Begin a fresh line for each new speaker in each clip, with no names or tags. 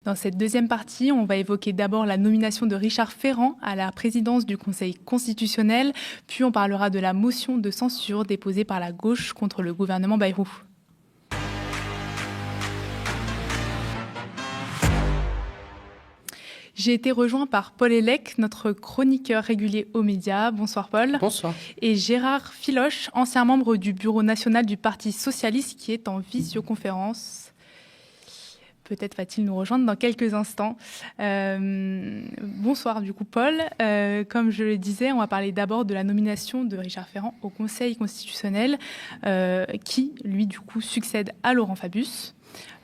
Dans cette deuxième partie, on va évoquer d'abord la nomination de Richard Ferrand à la présidence du Conseil constitutionnel, puis on parlera de la motion de censure déposée par la gauche contre le gouvernement Bayrou. J'ai été rejoint par Paul Hellec, notre chroniqueur régulier aux médias. Bonsoir Paul.
Bonsoir.
Et Gérard Filoche, ancien membre du bureau national du Parti socialiste qui est en visioconférence. Peut-être va-t-il nous rejoindre dans quelques instants. Bonsoir du coup Paul. Comme je le disais, on va parler d'abord de la nomination de Richard Ferrand au Conseil constitutionnel qui, lui, du coup, succède à Laurent Fabius.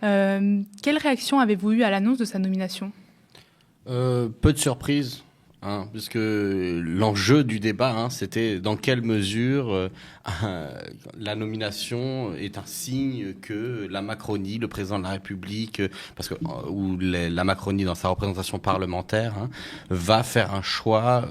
Quelle réaction avez-vous eue à l'annonce de sa nomination ?
Peu de surprise, puisque l'enjeu du débat, c'était dans quelle mesure la nomination est un signe que la Macronie, le président de la République, la Macronie dans sa représentation parlementaire, va faire un choix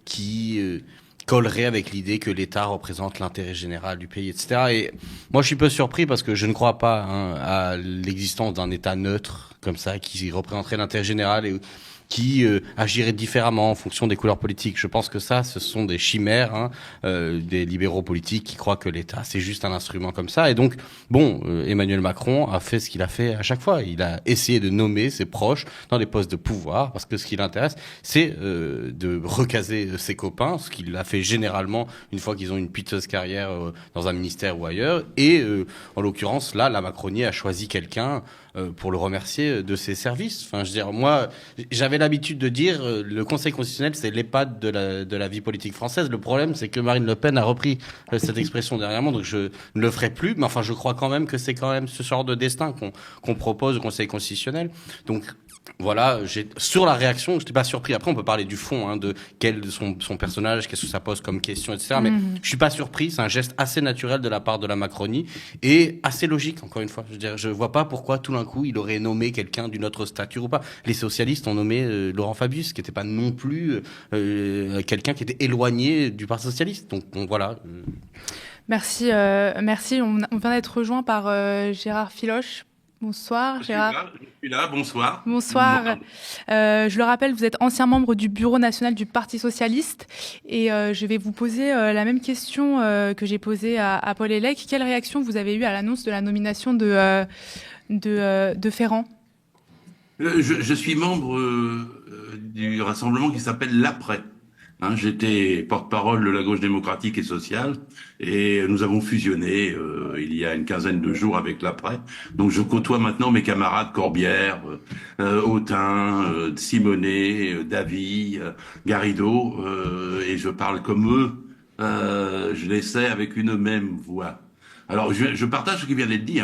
qui collerait avec l'idée que l'État représente l'intérêt général du pays, etc. Et moi, je suis peu surpris parce que je ne crois pas à l'existence d'un État neutre comme ça qui représenterait l'intérêt général et qui agirait différemment en fonction des couleurs politiques. Je pense que ce sont des chimères des libéraux politiques qui croient que l'État, c'est juste un instrument comme ça. Et donc, Emmanuel Macron a fait ce qu'il a fait à chaque fois. Il a essayé de nommer ses proches dans des postes de pouvoir, parce que ce qui l'intéresse, c'est de recaser ses copains, ce qu'il a fait généralement une fois qu'ils ont une piteuse carrière dans un ministère ou ailleurs. Et en l'occurrence, là, la Macronie a choisi quelqu'un pour le remercier de ses services. Enfin, je veux dire, moi, j'avais l'habitude de dire le Conseil constitutionnel, c'est l'EHPAD de la vie politique française. Le problème, c'est que Marine Le Pen a repris cette expression dernièrement, donc je ne le ferai plus. Mais enfin, je crois quand même que c'est quand même ce genre de destin qu'on propose au Conseil constitutionnel. Donc, voilà, sur la réaction, je n'étais pas surpris. Après, on peut parler du fond, de quel son personnage, qu'est-ce que ça pose comme question, etc. Mais je suis pas surpris. C'est un geste assez naturel de la part de la Macronie et assez logique, encore une fois. Je veux dire, je vois pas pourquoi tout d'un coup il aurait nommé quelqu'un d'une autre stature ou pas. Les socialistes ont nommé Laurent Fabius, qui n'était pas non plus quelqu'un qui était éloigné du Parti socialiste. Donc voilà.
Merci. On vient d'être rejoint par Gérard Filoche. Bonsoir Gérard.
Je suis là, bonsoir.
Bonsoir. Je le rappelle, vous êtes ancien membre du bureau national du Parti socialiste et je vais vous poser la même question que j'ai posée à Paul Hellec. Quelle réaction vous avez eue à l'annonce de la nomination de Ferrand ?
Je suis membre du rassemblement qui s'appelle l'Après. J'étais porte-parole de la gauche démocratique et sociale et nous avons fusionné il y a une quinzaine de jours avec l'Après. Donc je côtoie maintenant mes camarades Corbière, Autain, Simonet, Davy, Garrido et je parle comme eux. Je l'essaie avec une même voix. Alors je partage ce qui vient d'être dit.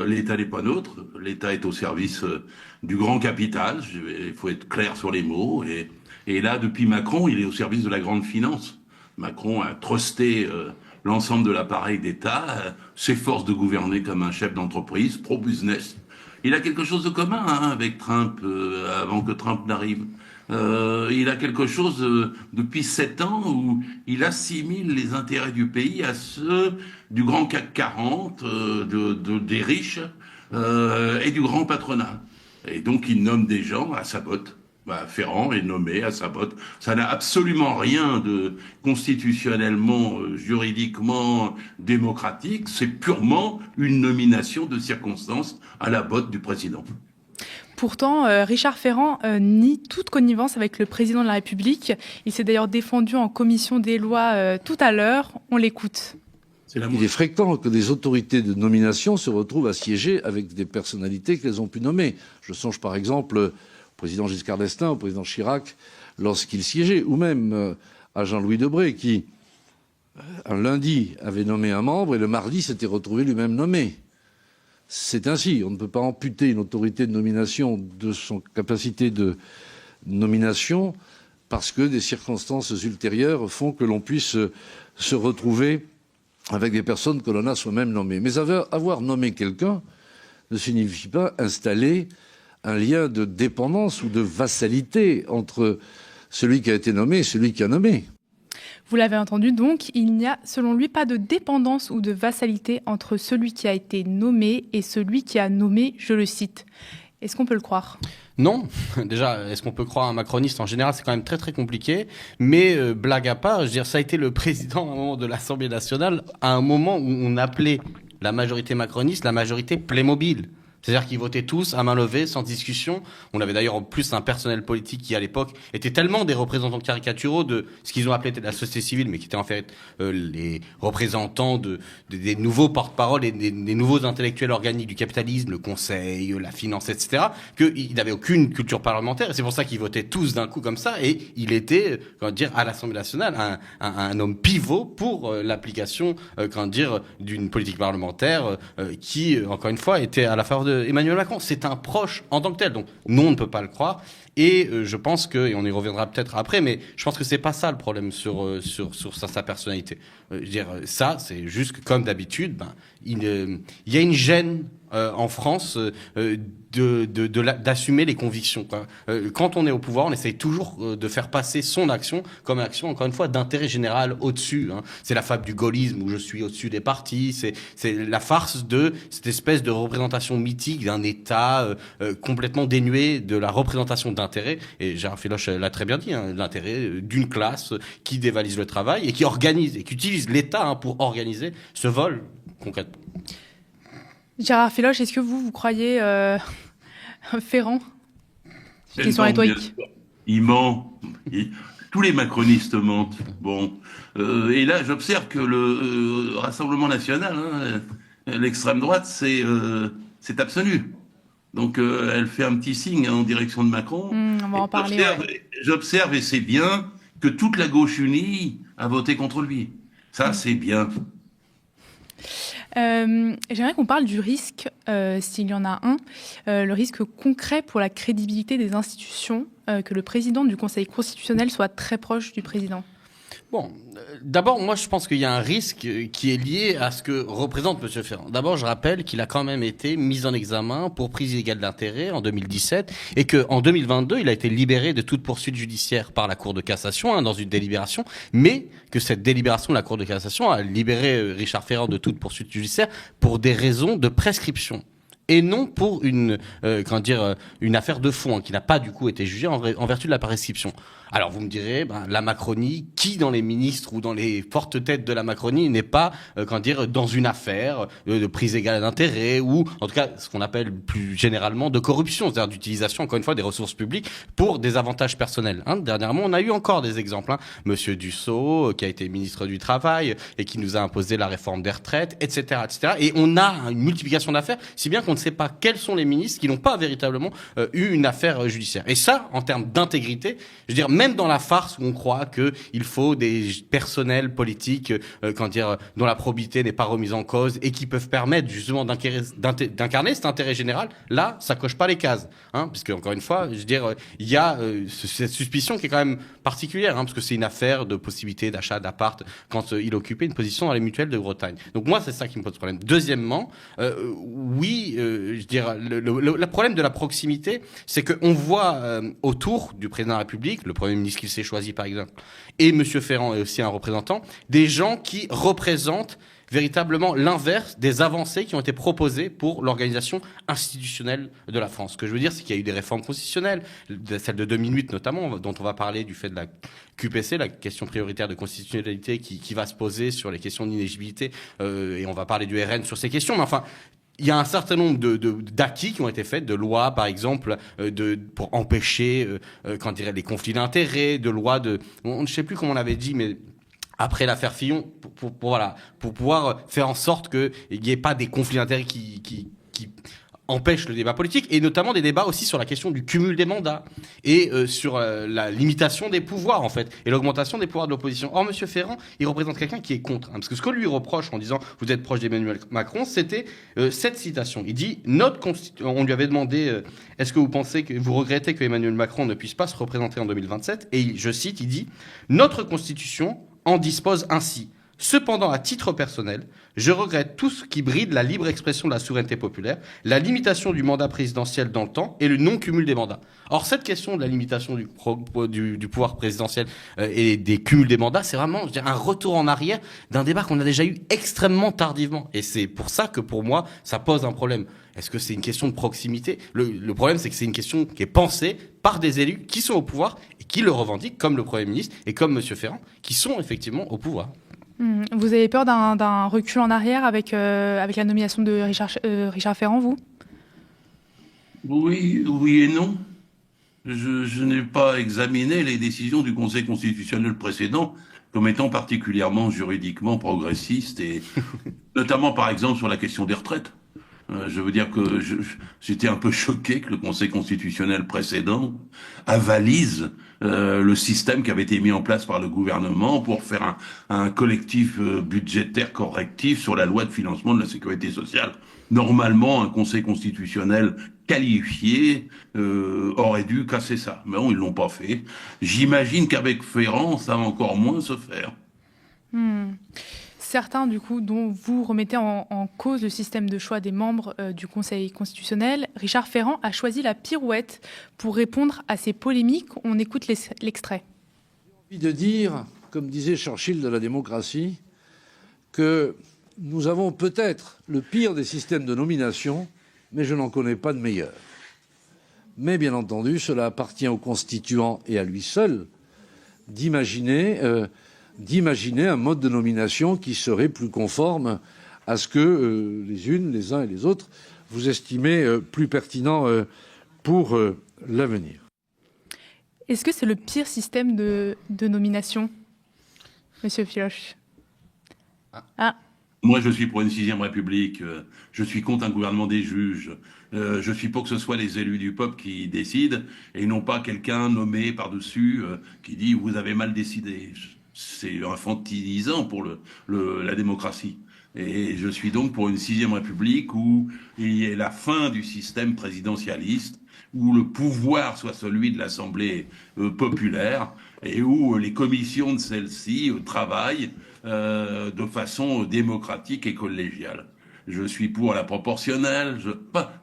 L'État n'est pas neutre. L'État est au service du grand capital. Il faut être clair sur les mots. Et là, depuis Macron, il est au service de la grande finance. Macron a trusté l'ensemble de l'appareil d'État, s'efforce de gouverner comme un chef d'entreprise, pro-business. Il a quelque chose de commun avec Trump, avant que Trump n'arrive. Il a quelque chose depuis 7 ans où il assimile les intérêts du pays à ceux du grand CAC 40, des riches et du grand patronat. Et donc il nomme des gens à sa botte. Ferrand est nommé à sa botte. Ça n'a absolument rien de constitutionnellement, juridiquement démocratique. C'est purement une nomination de circonstance à la botte du président.
Pourtant, Richard Ferrand nie toute connivence avec le président de la République. Il s'est d'ailleurs défendu en commission des lois tout à l'heure. On l'écoute.
Il est fréquent que des autorités de nomination se retrouvent à siéger avec des personnalités qu'elles ont pu nommer. Je songe par exemple au président Giscard d'Estaing, au président Chirac, lorsqu'il siégeait, ou même à Jean-Louis Debré, qui, un lundi, avait nommé un membre et le mardi s'était retrouvé lui-même nommé. C'est ainsi. On ne peut pas amputer une autorité de nomination de son capacité de nomination parce que des circonstances ultérieures font que l'on puisse se retrouver avec des personnes que l'on a soi-même nommées. Mais avoir nommé quelqu'un ne signifie pas installer un lien de dépendance ou de vassalité entre celui qui a été nommé et celui qui a nommé.
Vous l'avez entendu donc, il n'y a selon lui pas de dépendance ou de vassalité entre celui qui a été nommé et celui qui a nommé, je le cite. Est-ce qu'on peut le croire ?
Non, déjà, est-ce qu'on peut croire un macroniste ? En général, c'est quand même très très compliqué. Mais blague à part, je veux dire, ça a été le président à un moment de l'Assemblée nationale, à un moment où on appelait la majorité macroniste la majorité Playmobil. C'est-à-dire qu'ils votaient tous à main levée, sans discussion. On avait d'ailleurs en plus un personnel politique qui, à l'époque, était tellement des représentants caricaturaux de ce qu'ils ont appelé la société civile, mais qui étaient en fait les représentants des nouveaux porte-parole et des nouveaux intellectuels organiques du capitalisme, le conseil, la finance, etc., qu'ils n'avaient aucune culture parlementaire. Et c'est pour ça qu'ils votaient tous d'un coup comme ça. Et il était, comment dire, à l'Assemblée nationale, un homme pivot pour l'application, comment dire, d'une politique parlementaire qui, encore une fois, était à la faveur de Emmanuel Macron. C'est un proche en tant que tel, donc non, on ne peut pas le croire. Et je pense que, et on y reviendra peut-être après, mais je pense que c'est pas ça le problème sur sa personnalité. Je veux dire, ça, c'est juste que, comme d'habitude, il y a une gêne en France d'assumer les convictions, quoi. Quand on est au pouvoir, on essaye toujours de faire passer son action comme action, encore une fois, d'intérêt général au-dessus. Hein. C'est la fable du gaullisme où je suis au-dessus des partis. C'est la farce de cette espèce de représentation mythique d'un État complètement dénué de la représentation d'intérêt. Et Gérard Féloche l'a très bien dit, hein, l'intérêt d'une classe qui dévalise le travail et qui organise et qui utilise l'État pour organiser ce vol concrètement.
Gérard Féloche, est-ce que vous croyez Ferrand ? Question rhétorique.
Il ment. Tous les macronistes mentent. Bon. Et là, j'observe que le Rassemblement national, l'extrême droite, c'est absolu. Donc, elle fait un petit signe en direction de Macron.
On va en parler.
J'observe, et c'est bien, que toute la gauche unie a voté contre lui. Ça, c'est bien.
J'aimerais qu'on parle du risque, s'il y en a un, le risque concret pour la crédibilité des institutions, que le président du Conseil constitutionnel soit très proche du président.
Bon, d'abord, moi, je pense qu'il y a un risque qui est lié à ce que représente M. Ferrand. D'abord, je rappelle qu'il a quand même été mis en examen pour prise illégale d'intérêt en 2017 et qu'en 2022, il a été libéré de toute poursuite judiciaire par la Cour de cassation dans une délibération, mais que cette délibération de la Cour de cassation a libéré Richard Ferrand de toute poursuite judiciaire pour des raisons de prescription. Et non pour une affaire de fond qui n'a pas du coup été jugée en vertu de la prescription. Alors vous me direz, la Macronie, qui dans les ministres ou dans les fortes têtes de la Macronie n'est pas, dans une affaire de prise égale d'intérêt ou en tout cas ce qu'on appelle plus généralement de corruption, c'est-à-dire d'utilisation encore une fois des ressources publiques pour des avantages personnels. Dernièrement, on a eu encore des exemples. Monsieur Dussopt, qui a été ministre du Travail et qui nous a imposé la réforme des retraites, etc., etc. Et on a une multiplication d'affaires, si bien qu'on ne sait pas quels sont les ministres qui n'ont pas véritablement eu une affaire judiciaire. Et ça, en termes d'intégrité, je veux dire, même dans la farce où on croit qu'il faut des personnels politiques dont la probité n'est pas remise en cause et qui peuvent permettre justement d'incarner cet intérêt général, là, ça coche pas les cases. Puisque, encore une fois, je veux dire, il y a cette suspicion qui est quand même particulière, parce que c'est une affaire de possibilité d'achat d'appart quand il occupait une position dans les mutuelles de Bretagne. Donc moi, c'est ça qui me pose problème. Deuxièmement, je veux dire, le problème de la proximité, c'est qu'on voit autour du président de la République, le Premier ministre qu'il s'est choisi par exemple, et M. Ferrand est aussi un représentant, des gens qui représentent véritablement l'inverse des avancées qui ont été proposées pour l'organisation institutionnelle de la France. Ce que je veux dire, c'est qu'il y a eu des réformes constitutionnelles, celle de 2008 notamment, dont on va parler du fait de la QPC, la question prioritaire de constitutionnalité qui va se poser sur les questions d'inéligibilité, et on va parler du RN sur ces questions, mais enfin, il y a un certain nombre d'acquis qui ont été faits, de lois par exemple, pour empêcher les conflits d'intérêts, de lois on ne sait plus comment on l'avait dit, mais après l'affaire Fillon, pour pouvoir faire en sorte qu'il n'y ait pas des conflits d'intérêts qui empêche le débat politique, et notamment des débats aussi sur la question du cumul des mandats et sur la limitation des pouvoirs en fait et l'augmentation des pouvoirs de l'opposition. Or, M. Ferrand, il représente quelqu'un qui est contre, parce que ce qu'on lui reproche en disant vous êtes proche d'Emmanuel Macron, c'était cette citation. Il dit on lui avait demandé est-ce que vous pensez que vous regrettez que Emmanuel Macron ne puisse pas se représenter en 2027, et je cite, il dit notre Constitution en dispose ainsi. Cependant, à titre personnel, je regrette tout ce qui bride la libre expression de la souveraineté populaire, la limitation du mandat présidentiel dans le temps et le non-cumul des mandats. Or, cette question de la limitation du pouvoir présidentiel et des cumuls des mandats, c'est vraiment, je dirais, un retour en arrière d'un débat qu'on a déjà eu extrêmement tardivement. Et c'est pour ça que, pour moi, ça pose un problème. Est-ce que c'est une question de proximité ? Le problème, c'est que c'est une question qui est pensée par des élus qui sont au pouvoir et qui le revendiquent, comme le Premier ministre et comme M. Ferrand, qui sont effectivement au pouvoir.
Vous avez peur d'un recul en arrière avec la nomination de Richard Ferrand, vous ?
Oui, oui et non. Je n'ai pas examiné les décisions du Conseil constitutionnel précédent comme étant particulièrement juridiquement progressistes, et notamment par exemple sur la question des retraites. Je veux dire que j'étais un peu choqué que le Conseil constitutionnel précédent avalise le système qui avait été mis en place par le gouvernement pour faire un collectif budgétaire correctif sur la loi de financement de la sécurité sociale. Normalement, un Conseil constitutionnel qualifié aurait dû casser ça. Mais bon, ils l'ont pas fait. J'imagine qu'avec Ferrand, ça va encore moins se faire.
Certains, du coup, dont vous remettez en cause le système de choix des membres du Conseil constitutionnel, Richard Ferrand a choisi la pirouette pour répondre à ces polémiques. On écoute l'extrait.
J'ai envie de dire, comme disait Churchill de la démocratie, que nous avons peut-être le pire des systèmes de nomination, mais je n'en connais pas de meilleur. Mais bien entendu, cela appartient aux constituants et à lui seul d'imaginer un mode de nomination qui serait plus conforme à ce que les uns et les autres vous estimez plus pertinent pour l'avenir.
Est-ce que c'est le pire système de nomination, Monsieur Filoche ?
Moi, je suis pour une 6e République. Je suis contre un gouvernement des juges. Je suis pour que ce soit les élus du peuple qui décident et non pas quelqu'un nommé par-dessus qui dit « vous avez mal décidé ». C'est infantilisant pour la démocratie. Et je suis donc pour une 6e République où il y ait la fin du système présidentialiste, où le pouvoir soit celui de l'Assemblée populaire et où les commissions de celle-ci travaillent de façon démocratique et collégiale. Je suis pour la proportionnelle.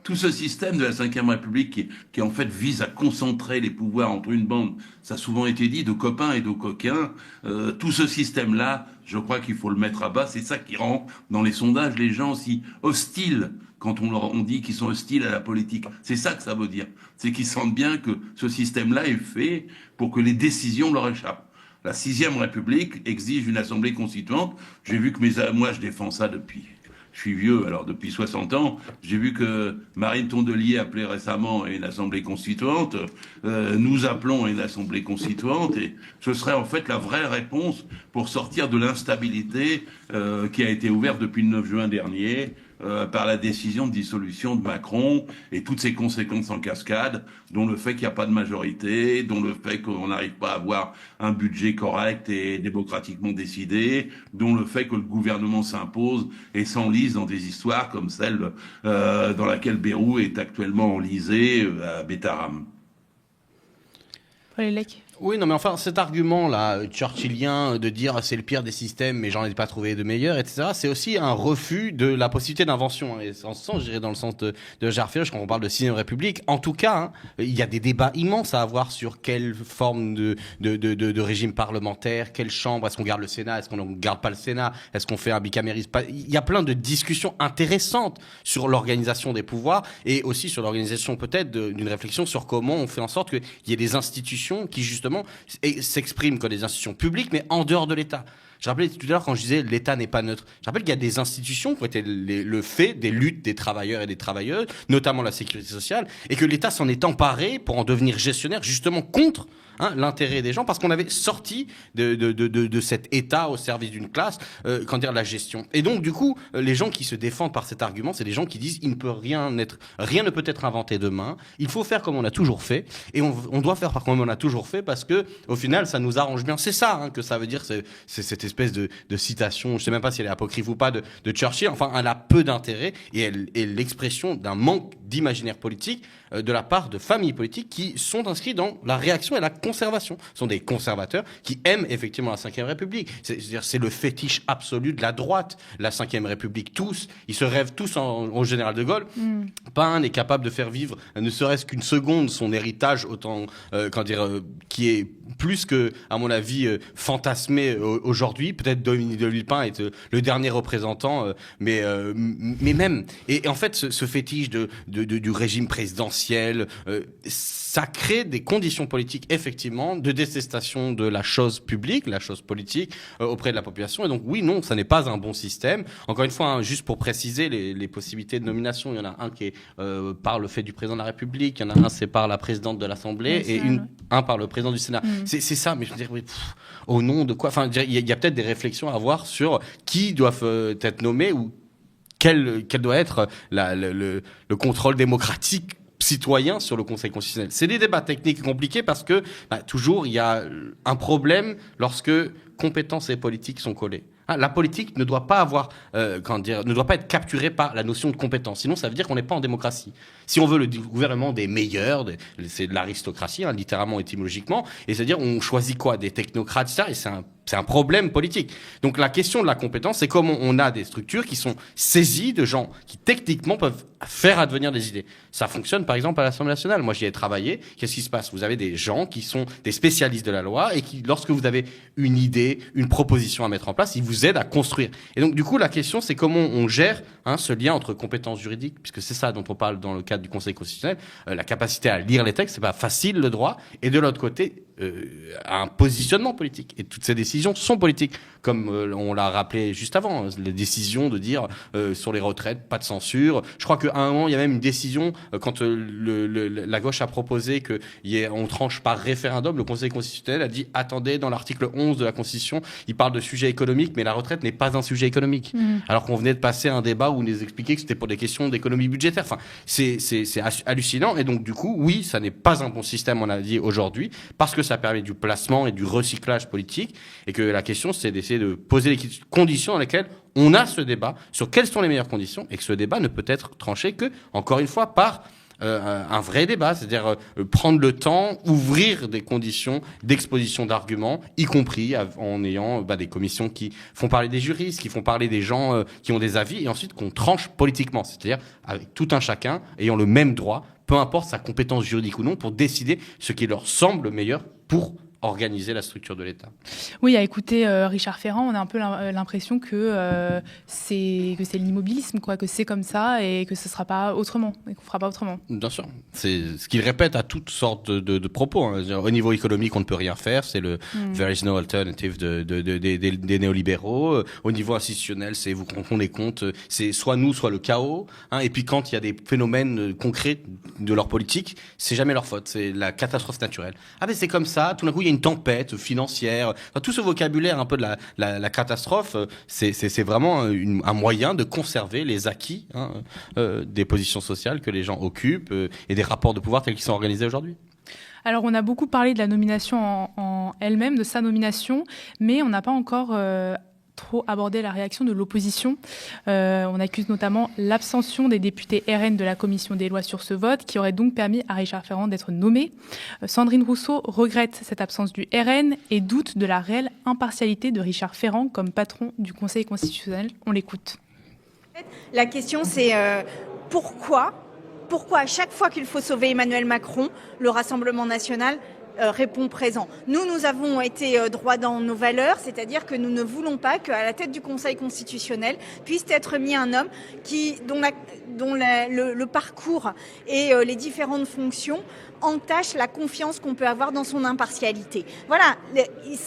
Tout ce système de la Ve République qui en fait vise à concentrer les pouvoirs entre une bande, ça a souvent été dit, de copains et de coquins. Tout ce système-là, je crois qu'il faut le mettre à bas. C'est ça qui rend dans les sondages les gens si hostiles quand on dit qu'ils sont hostiles à la politique. C'est ça que ça veut dire. C'est qu'ils sentent bien que ce système-là est fait pour que les décisions leur échappent. La 6e République exige une assemblée constituante. J'ai vu que moi je défends ça depuis... Je suis vieux, alors depuis 60 ans, j'ai vu que Marine Tondelier appelait récemment à une assemblée constituante, nous appelons à une assemblée constituante, et ce serait en fait la vraie réponse pour sortir de l'instabilité qui a été ouverte depuis le 9 juin dernier, par la décision de dissolution de Macron et toutes ses conséquences en cascade, dont le fait qu'il n'y a pas de majorité, dont le fait qu'on n'arrive pas à avoir un budget correct et démocratiquement décidé, dont le fait que le gouvernement s'impose et s'enlise dans des histoires comme celle dans laquelle Bayrou est actuellement enlisé à Bétaram.
Paul Hellec.
Oui, non, mais enfin, cet argument-là, churchillien, de dire c'est le pire des systèmes, mais j'en ai pas trouvé de meilleur, etc., c'est aussi un refus de la possibilité d'invention. Et en ce sens, je dirais dans le sens de Gérard Filoche, quand on parle de 6e République, en tout cas, il y a des débats immenses à avoir sur quelle forme de régime parlementaire, quelle chambre, est-ce qu'on garde le Sénat, est-ce qu'on ne garde pas le Sénat, est-ce qu'on fait un bicamérisme. Il y a plein de discussions intéressantes sur l'organisation des pouvoirs et aussi sur l'organisation peut-être d'une réflexion sur comment on fait en sorte qu'il y ait des institutions qui justement s'expriment comme des institutions publiques, mais en dehors de l'État. Je rappelais tout à l'heure quand je disais l'État n'est pas neutre. Je rappelle qu'il y a des institutions qui ont été le fait des luttes des travailleurs et des travailleuses, notamment la sécurité sociale, et que l'État s'en est emparé pour en devenir gestionnaire, justement contre l'intérêt des gens, parce qu'on avait sorti de cet État au service d'une classe, la gestion. Et donc, du coup, les gens qui se défendent par cet argument, c'est des gens qui disent rien ne peut être inventé demain, il faut faire comme on a toujours fait, et on doit faire comme on a toujours fait, parce que, au final, ça nous arrange bien. C'est ça que ça veut dire, cette espèce de citation, je sais même pas si elle est apocryphe ou pas, de Churchill. Enfin, elle a peu d'intérêt et elle est l'expression d'un manque d'imaginaire politique de la part de familles politiques qui sont inscrits dans la réaction et la conservation. Ce sont des conservateurs qui aiment effectivement la Ve République. C'est-à-dire, c'est le fétiche absolu de la droite, la Ve République. Tous, ils se rêvent tous au général de Gaulle. Pas un n'est capable de faire vivre, ne serait-ce qu'une seconde, son héritage autant, qui est plus que, à mon avis, fantasmé aujourd'hui. Peut-être Dominique de Villepin est le dernier représentant, mais même. Et en fait, ce fétiche du régime présidentiel, ça crée des conditions politiques, effectivement, de détestation de la chose publique, la chose politique, auprès de la population. Et donc, oui, non, ça n'est pas un bon système. Encore une fois, juste pour préciser les possibilités de nomination, il y en a un qui est par le fait du président de la République, il y en a un, c'est par la présidente de l'Assemblée, et un par le président du Sénat. C'est ça, mais je veux dire, au nom de quoi? Enfin, il y a peut-être des réflexions à avoir sur qui doivent être nommés ou quel doit être le contrôle démocratique citoyen sur le Conseil constitutionnel. C'est des débats techniques compliqués parce que toujours il y a un problème lorsque compétences et politiques sont collées. La politique ne doit pas avoir, ne doit pas être capturée par la notion de compétence. Sinon, ça veut dire qu'on n'est pas en démocratie. Si on veut le gouvernement des meilleurs, c'est de l'aristocratie, littéralement, étymologiquement, et c'est-à-dire on choisit quoi? Des technocrates, ça, et c'est un problème politique. Donc la question de la compétence, c'est comment on a des structures qui sont saisies de gens qui techniquement peuvent faire advenir des idées. Ça fonctionne par exemple à l'Assemblée nationale. Moi, j'y ai travaillé. Qu'est-ce qui se passe? Vous avez des gens qui sont des spécialistes de la loi et qui, lorsque vous avez une idée, une proposition à mettre en place, ils vous aident à construire. Et donc du coup, la question, c'est comment on gère ce lien entre compétences juridiques, puisque c'est ça dont on parle dans le cadre du Conseil constitutionnel, la capacité à lire les textes, c'est pas facile le droit, et de l'autre côté, un positionnement politique. Et toutes ces décisions sont politiques, comme on l'a rappelé juste avant, les décisions de dire sur les retraites, pas de censure. Je crois qu'à un moment, il y a même une décision, quand la gauche a proposé qu'on tranche par référendum, le Conseil constitutionnel a dit, attendez, dans l'article 11 de la Constitution, il parle de sujet économique, mais la retraite n'est pas un sujet économique. Alors qu'on venait de passer un débat où on nous expliquait que c'était pour des questions d'économie budgétaire. Enfin, c'est hallucinant. Et donc, du coup, oui, ça n'est pas un bon système, on a dit aujourd'hui, parce que ça permet du placement et du recyclage politique, et que la question, c'est d'essayer de poser les conditions dans lesquelles on a ce débat sur quelles sont les meilleures conditions, et que ce débat ne peut être tranché que, encore une fois, par un vrai débat, c'est-à-dire prendre le temps, ouvrir des conditions d'exposition d'arguments, y compris en ayant des commissions qui font parler des juristes, qui font parler des gens qui ont des avis, et ensuite qu'on tranche politiquement, c'est-à-dire avec tout un chacun ayant le même droit, peu importe sa compétence juridique ou non, pour décider ce qui leur semble meilleur pour organiser la structure de l'État.
Oui, à écouter Richard Ferrand, on a un peu l'impression que c'est l'immobilisme, quoi, que c'est comme ça et que ce sera pas autrement, et qu'on fera pas autrement.
Bien sûr, c'est ce qu'il répète à toutes sortes de propos. Au niveau économique, on ne peut rien faire, c'est le there is no alternative des néolibéraux. Au niveau institutionnel, c'est vous rendez compte, c'est soit nous, soit le chaos. Et puis quand il y a des phénomènes concrets de leur politique, c'est jamais leur faute, c'est la catastrophe naturelle. Mais c'est comme ça, tout d'un coup il y a une tempête financière. Enfin, tout ce vocabulaire un peu de la catastrophe, c'est vraiment un moyen de conserver les acquis des positions sociales que les gens occupent et des rapports de pouvoir tels qu'ils sont organisés aujourd'hui.
Alors, on a beaucoup parlé de la nomination en elle-même, de sa nomination, mais on n'a pas encore trop abordé la réaction de l'opposition. On accuse notamment l'abstention des députés RN de la commission des lois sur ce vote, qui aurait donc permis à Richard Ferrand d'être nommé. Sandrine Rousseau regrette cette absence du RN et doute de la réelle impartialité de Richard Ferrand comme patron du Conseil constitutionnel. On l'écoute.
La question, c'est pourquoi à chaque fois qu'il faut sauver Emmanuel Macron, le Rassemblement national répond présent. Nous avons été droits dans nos valeurs, c'est-à-dire que nous ne voulons pas qu'à la tête du Conseil constitutionnel puisse être mis un homme dont le parcours et les différentes fonctions entachent la confiance qu'on peut avoir dans son impartialité. Voilà,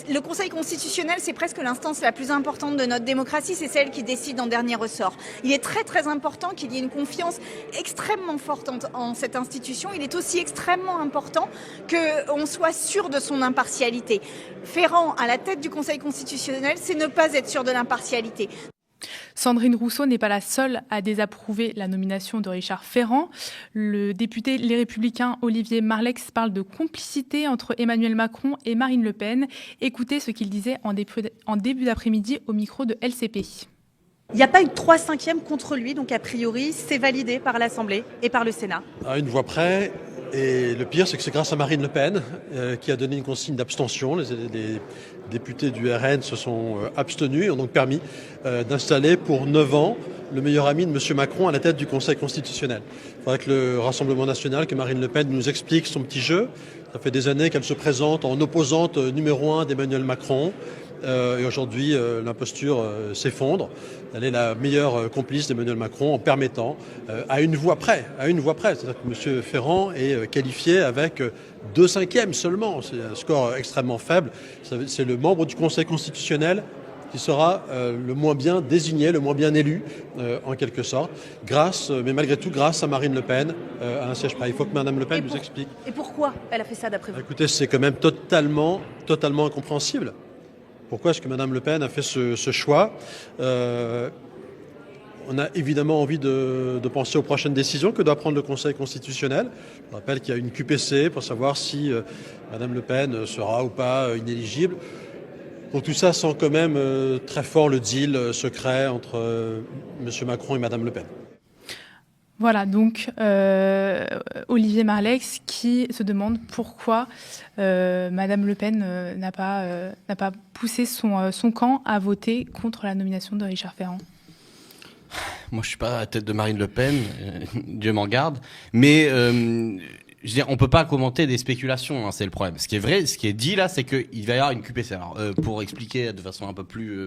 le Conseil constitutionnel, c'est presque l'instance la plus importante de notre démocratie, c'est celle qui décide en dernier ressort. Il est très très important qu'il y ait une confiance extrêmement forte en cette institution. Il est aussi extrêmement important qu'on soit sûr de son impartialité. Ferrand, à la tête du Conseil constitutionnel, c'est ne pas être sûr de l'impartialité.
Sandrine Rousseau n'est pas la seule à désapprouver la nomination de Richard Ferrand. Le député Les Républicains Olivier Marleix parle de complicité entre Emmanuel Macron et Marine Le Pen. Écoutez ce qu'il disait en début d'après-midi au micro de LCP.
Il n'y a pas eu de 3/5 contre lui, donc a priori, c'est validé par l'Assemblée et par le Sénat.
À une voix près, et le pire, c'est que c'est grâce à Marine Le Pen qui a donné une consigne d'abstention. Les députés du RN se sont abstenus et ont donc permis d'installer pour 9 ans le meilleur ami de M. Macron à la tête du Conseil constitutionnel. Il faudrait que le Rassemblement national, que Marine Le Pen nous explique son petit jeu. Ça fait des années qu'elle se présente en opposante numéro 1 d'Emmanuel Macron. Et aujourd'hui, l'imposture s'effondre. Elle est la meilleure complice d'Emmanuel Macron en permettant, à une voix près, c'est-à-dire que M. Ferrand est qualifié avec 2/5 seulement. C'est un score extrêmement faible. C'est le membre du Conseil constitutionnel qui sera le moins bien désigné, le moins bien élu, en quelque sorte, mais malgré tout grâce à Marine Le Pen, à un siège près. Il faut que Mme Le Pen nous explique.
Et pourquoi elle a fait ça d'après vous ?
Écoutez, c'est quand même totalement incompréhensible. Pourquoi est-ce que Mme Le Pen a fait ce choix ? On a évidemment envie de penser aux prochaines décisions que doit prendre le Conseil constitutionnel. Je rappelle qu'il y a une QPC pour savoir si Mme Le Pen sera ou pas inéligible. Donc tout ça sent quand même très fort le deal secret entre M. Macron et Mme Le Pen.
Voilà, donc Olivier Marleix qui se demande pourquoi Madame Le Pen n'a pas poussé son camp à voter contre la nomination de Richard Ferrand.
Moi, je suis pas à la tête de Marine Le Pen, Dieu m'en garde, mais je veux dire, on peut pas commenter des spéculations, hein, c'est le problème. Ce qui est vrai, ce qui est dit là, c'est qu'il va y avoir une QPC. Alors, pour expliquer de façon un peu plus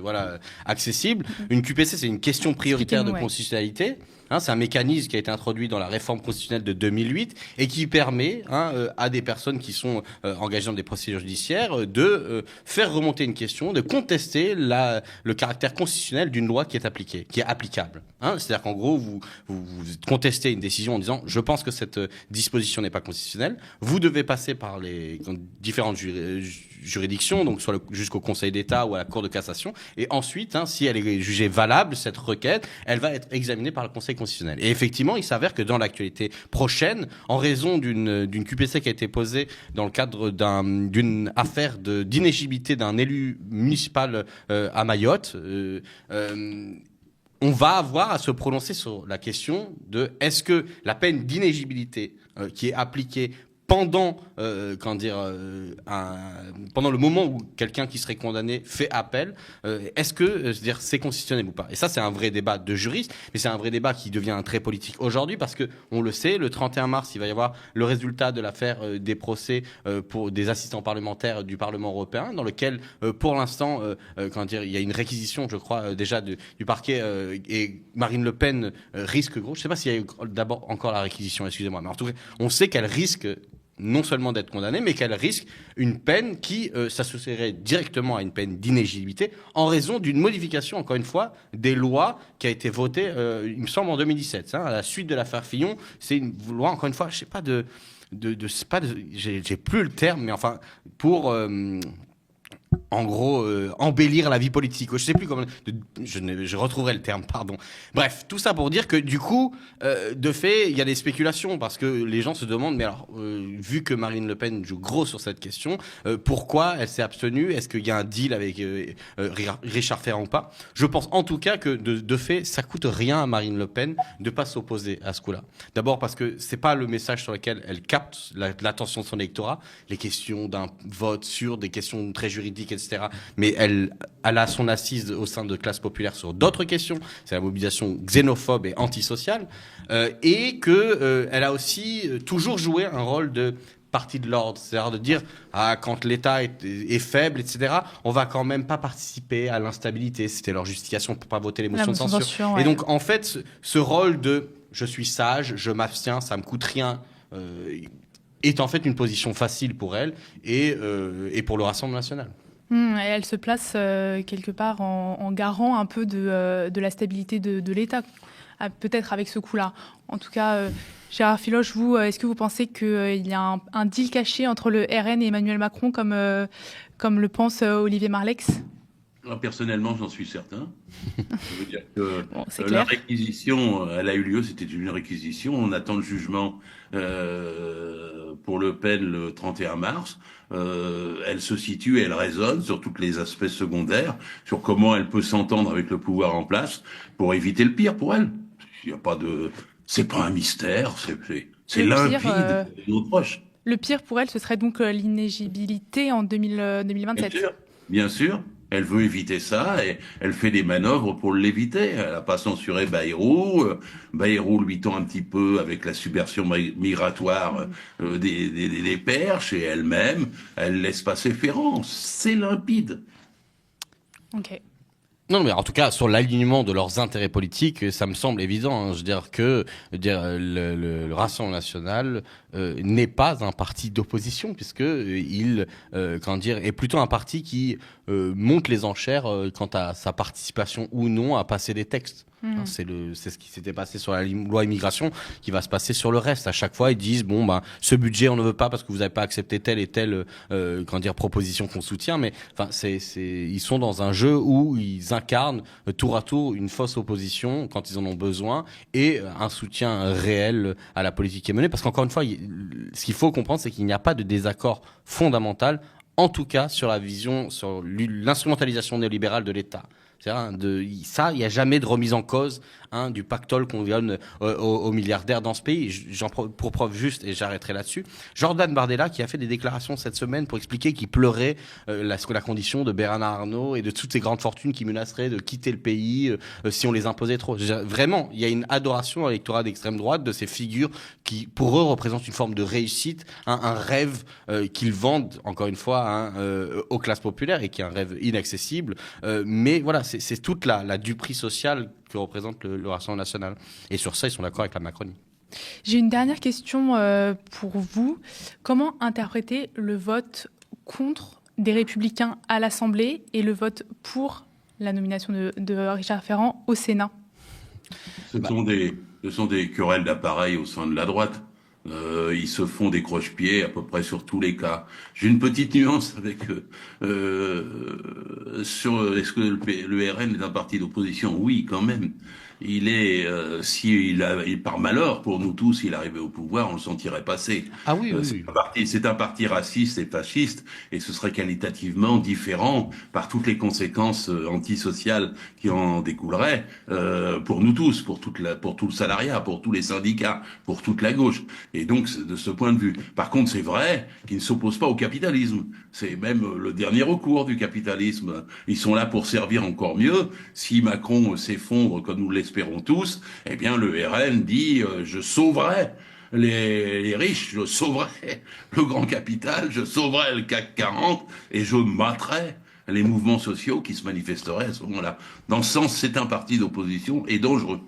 accessible, une QPC, c'est une question prioritaire de constitutionnalité. Hein, c'est un mécanisme qui a été introduit dans la réforme constitutionnelle de 2008 et qui permet à des personnes qui sont engagées dans des procédures judiciaires de faire remonter une question, de contester le caractère constitutionnel d'une loi qui est appliquée, qui est applicable. Hein, c'est-à-dire qu'en gros, vous contestez une décision en disant « je pense que cette disposition n'est pas constitutionnelle ». Vous devez passer par les différentes juridictions, donc soit jusqu'au Conseil d'État ou à la Cour de cassation, et ensuite, si elle est jugée valable, cette requête, elle va être examinée par le Conseil constitutionnel. Et effectivement, il s'avère que dans l'actualité prochaine, en raison d'une QPC qui a été posée dans le cadre d'une affaire d'inéligibilité d'un élu municipal à Mayotte, on va avoir à se prononcer sur la question de est-ce que la peine d'inéligibilité qui est appliquée pendant pendant le moment où quelqu'un qui serait condamné fait appel, est-ce que c'est constitutionnel ou pas? Et ça, c'est un vrai débat de juristes, mais c'est un vrai débat qui devient très politique aujourd'hui parce que on le sait, le 31 mars, il va y avoir le résultat de l'affaire des procès pour des assistants parlementaires du Parlement européen, dans lequel, pour l'instant, il y a une réquisition, je crois, déjà du parquet et Marine Le Pen risque gros. Je ne sais pas s'il y a eu d'abord encore la réquisition, excusez-moi, mais en tout cas, on sait qu'elle risque non seulement d'être condamnée, mais qu'elle risque une peine qui s'associerait directement à une peine d'inéligibilité en raison d'une modification, encore une fois, des lois qui a été votée, il me semble, en 2017. À la suite de l'affaire Fillon, c'est une loi, encore une fois, je sais pas j'ai plus le terme, mais enfin, pour en gros, embellir la vie politique. Je sais plus comment. Je retrouverai le terme, pardon. Bref, tout ça pour dire que du coup, de fait, il y a des spéculations parce que les gens se demandent, mais alors, vu que Marine Le Pen joue gros sur cette question, pourquoi elle s'est abstenue? Est-ce qu'il y a un deal avec Richard Ferrand ou pas? Je pense en tout cas que de fait, ça coûte rien à Marine Le Pen de pas s'opposer à ce coup-là. D'abord parce que c'est pas le message sur lequel elle capte l'attention de son électorat, les questions d'un vote sur des questions très juridiques, etc. Mais elle a son assise au sein de classes populaires sur d'autres questions. C'est la mobilisation xénophobe et antisociale. Et elle a aussi toujours joué un rôle de partie de l'ordre. C'est-à-dire de dire, quand l'État est faible, etc., on va quand même pas participer à l'instabilité. C'était leur justification pour pas voter les motions de censure. Ouais. Et donc, en fait, ce rôle de je suis sage, je m'abstiens, ça me coûte rien, est en fait une position facile pour elle et pour le Rassemblement national.
Et elle se place quelque part en garant un peu de la stabilité de l'État, peut-être avec ce coup-là. En tout cas, Gérard Filoche, vous, est-ce que vous pensez qu'il y a un deal caché entre le RN et Emmanuel Macron, comme le pense Olivier Marleix ?
Personnellement, j'en suis certain. Je veux dire que
Bon, c'est
la
clair.
réquisition, elle a eu lieu, c'était une réquisition. On attend le jugement pour Le Pen le 31 mars. Elle se situe et elle résonne sur tous les aspects secondaires, sur comment elle peut s'entendre avec le pouvoir en place pour éviter le pire pour elle. Il y a pas de, c'est pas un mystère, c'est
Le pire,
limpide de nos proches.
Le pire pour elle, ce serait donc l'inéligibilité en 2000,
Bien
2027.
sûr, bien sûr. Elle veut éviter ça et elle fait des manœuvres pour l'éviter. Elle n'a pas censuré Bayrou. Bayrou lui tend un petit peu avec la subversion migratoire des perches et elle-même, elle laisse passer Ferrand. C'est limpide.
Ok.
Non, mais en tout cas, sur l'alignement de leurs intérêts politiques, ça me semble évident. Hein. Je veux dire que le Rassemblement national n'est pas un parti d'opposition, puisque il, comment dire, est plutôt un parti qui monte les enchères quant à sa participation ou non à passer des textes. Hein, c'est ce qui s'était passé sur la loi immigration qui va se passer sur le reste. À chaque fois, ils disent bon ben ce budget on ne veut pas parce que vous n'avez pas accepté telle et telle comment dire proposition qu'on soutient. Mais enfin ils sont dans un jeu où ils incarnent tour à tour une fausse opposition quand ils en ont besoin et un soutien réel à la politique qui est menée. Parce qu'encore une fois, ce qu'il faut comprendre, c'est qu'il n'y a pas de désaccord fondamental, en tout cas sur la vision, sur l'instrumentalisation néolibérale de l'État. Ça, il n'y a jamais de remise en cause du pactole qu'on donne aux milliardaires dans ce pays. Pour preuve juste, et j'arrêterai là-dessus, Jordan Bardella qui a fait des déclarations cette semaine pour expliquer qu'il pleurait la condition de Bernard Arnault et de toutes ces grandes fortunes qui menaceraient de quitter le pays si on les imposait trop. Vraiment, il y a une adoration à l'électorat d'extrême droite de ces figures qui, pour eux, représentent une forme de réussite, un rêve qu'ils vendent, encore une fois, aux classes populaires et qui est un rêve inaccessible. Mais voilà, c'est toute la duperie sociale que représente le Rassemblement national. Et sur ça, ils sont d'accord avec la Macronie.
J'ai une dernière question pour vous. Comment interpréter le vote contre des Républicains à l'Assemblée et le vote pour la nomination de Richard Ferrand au Sénat ?
Ce sont des querelles d'appareil au sein de la droite. Ils se font des croche-pieds à peu près sur tous les cas. J'ai une petite nuance avec sur est-ce que le RN est un parti d'opposition? Oui, quand même. Il est par malheur pour nous tous, il arrivait au pouvoir, on le sentirait passer.
Ah oui, oui.
C'est un parti raciste et fasciste, et ce serait qualitativement différent par toutes les conséquences antisociales qui en découleraient pour nous tous, pour tout le salariat, pour tous les syndicats, pour toute la gauche. Et donc, de ce point de vue. Par contre, c'est vrai qu'ils ne s'opposent pas au capitalisme. C'est même le dernier recours du capitalisme. Ils sont là pour servir encore mieux. Si Macron s'effondre, comme nous l'espérons tous, eh bien, le RN dit je sauverai les riches, je sauverai le grand capital, je sauverai le CAC 40 et je battrai les mouvements sociaux qui se manifesteraient à ce moment-là. Dans ce sens, c'est un parti d'opposition et dangereux.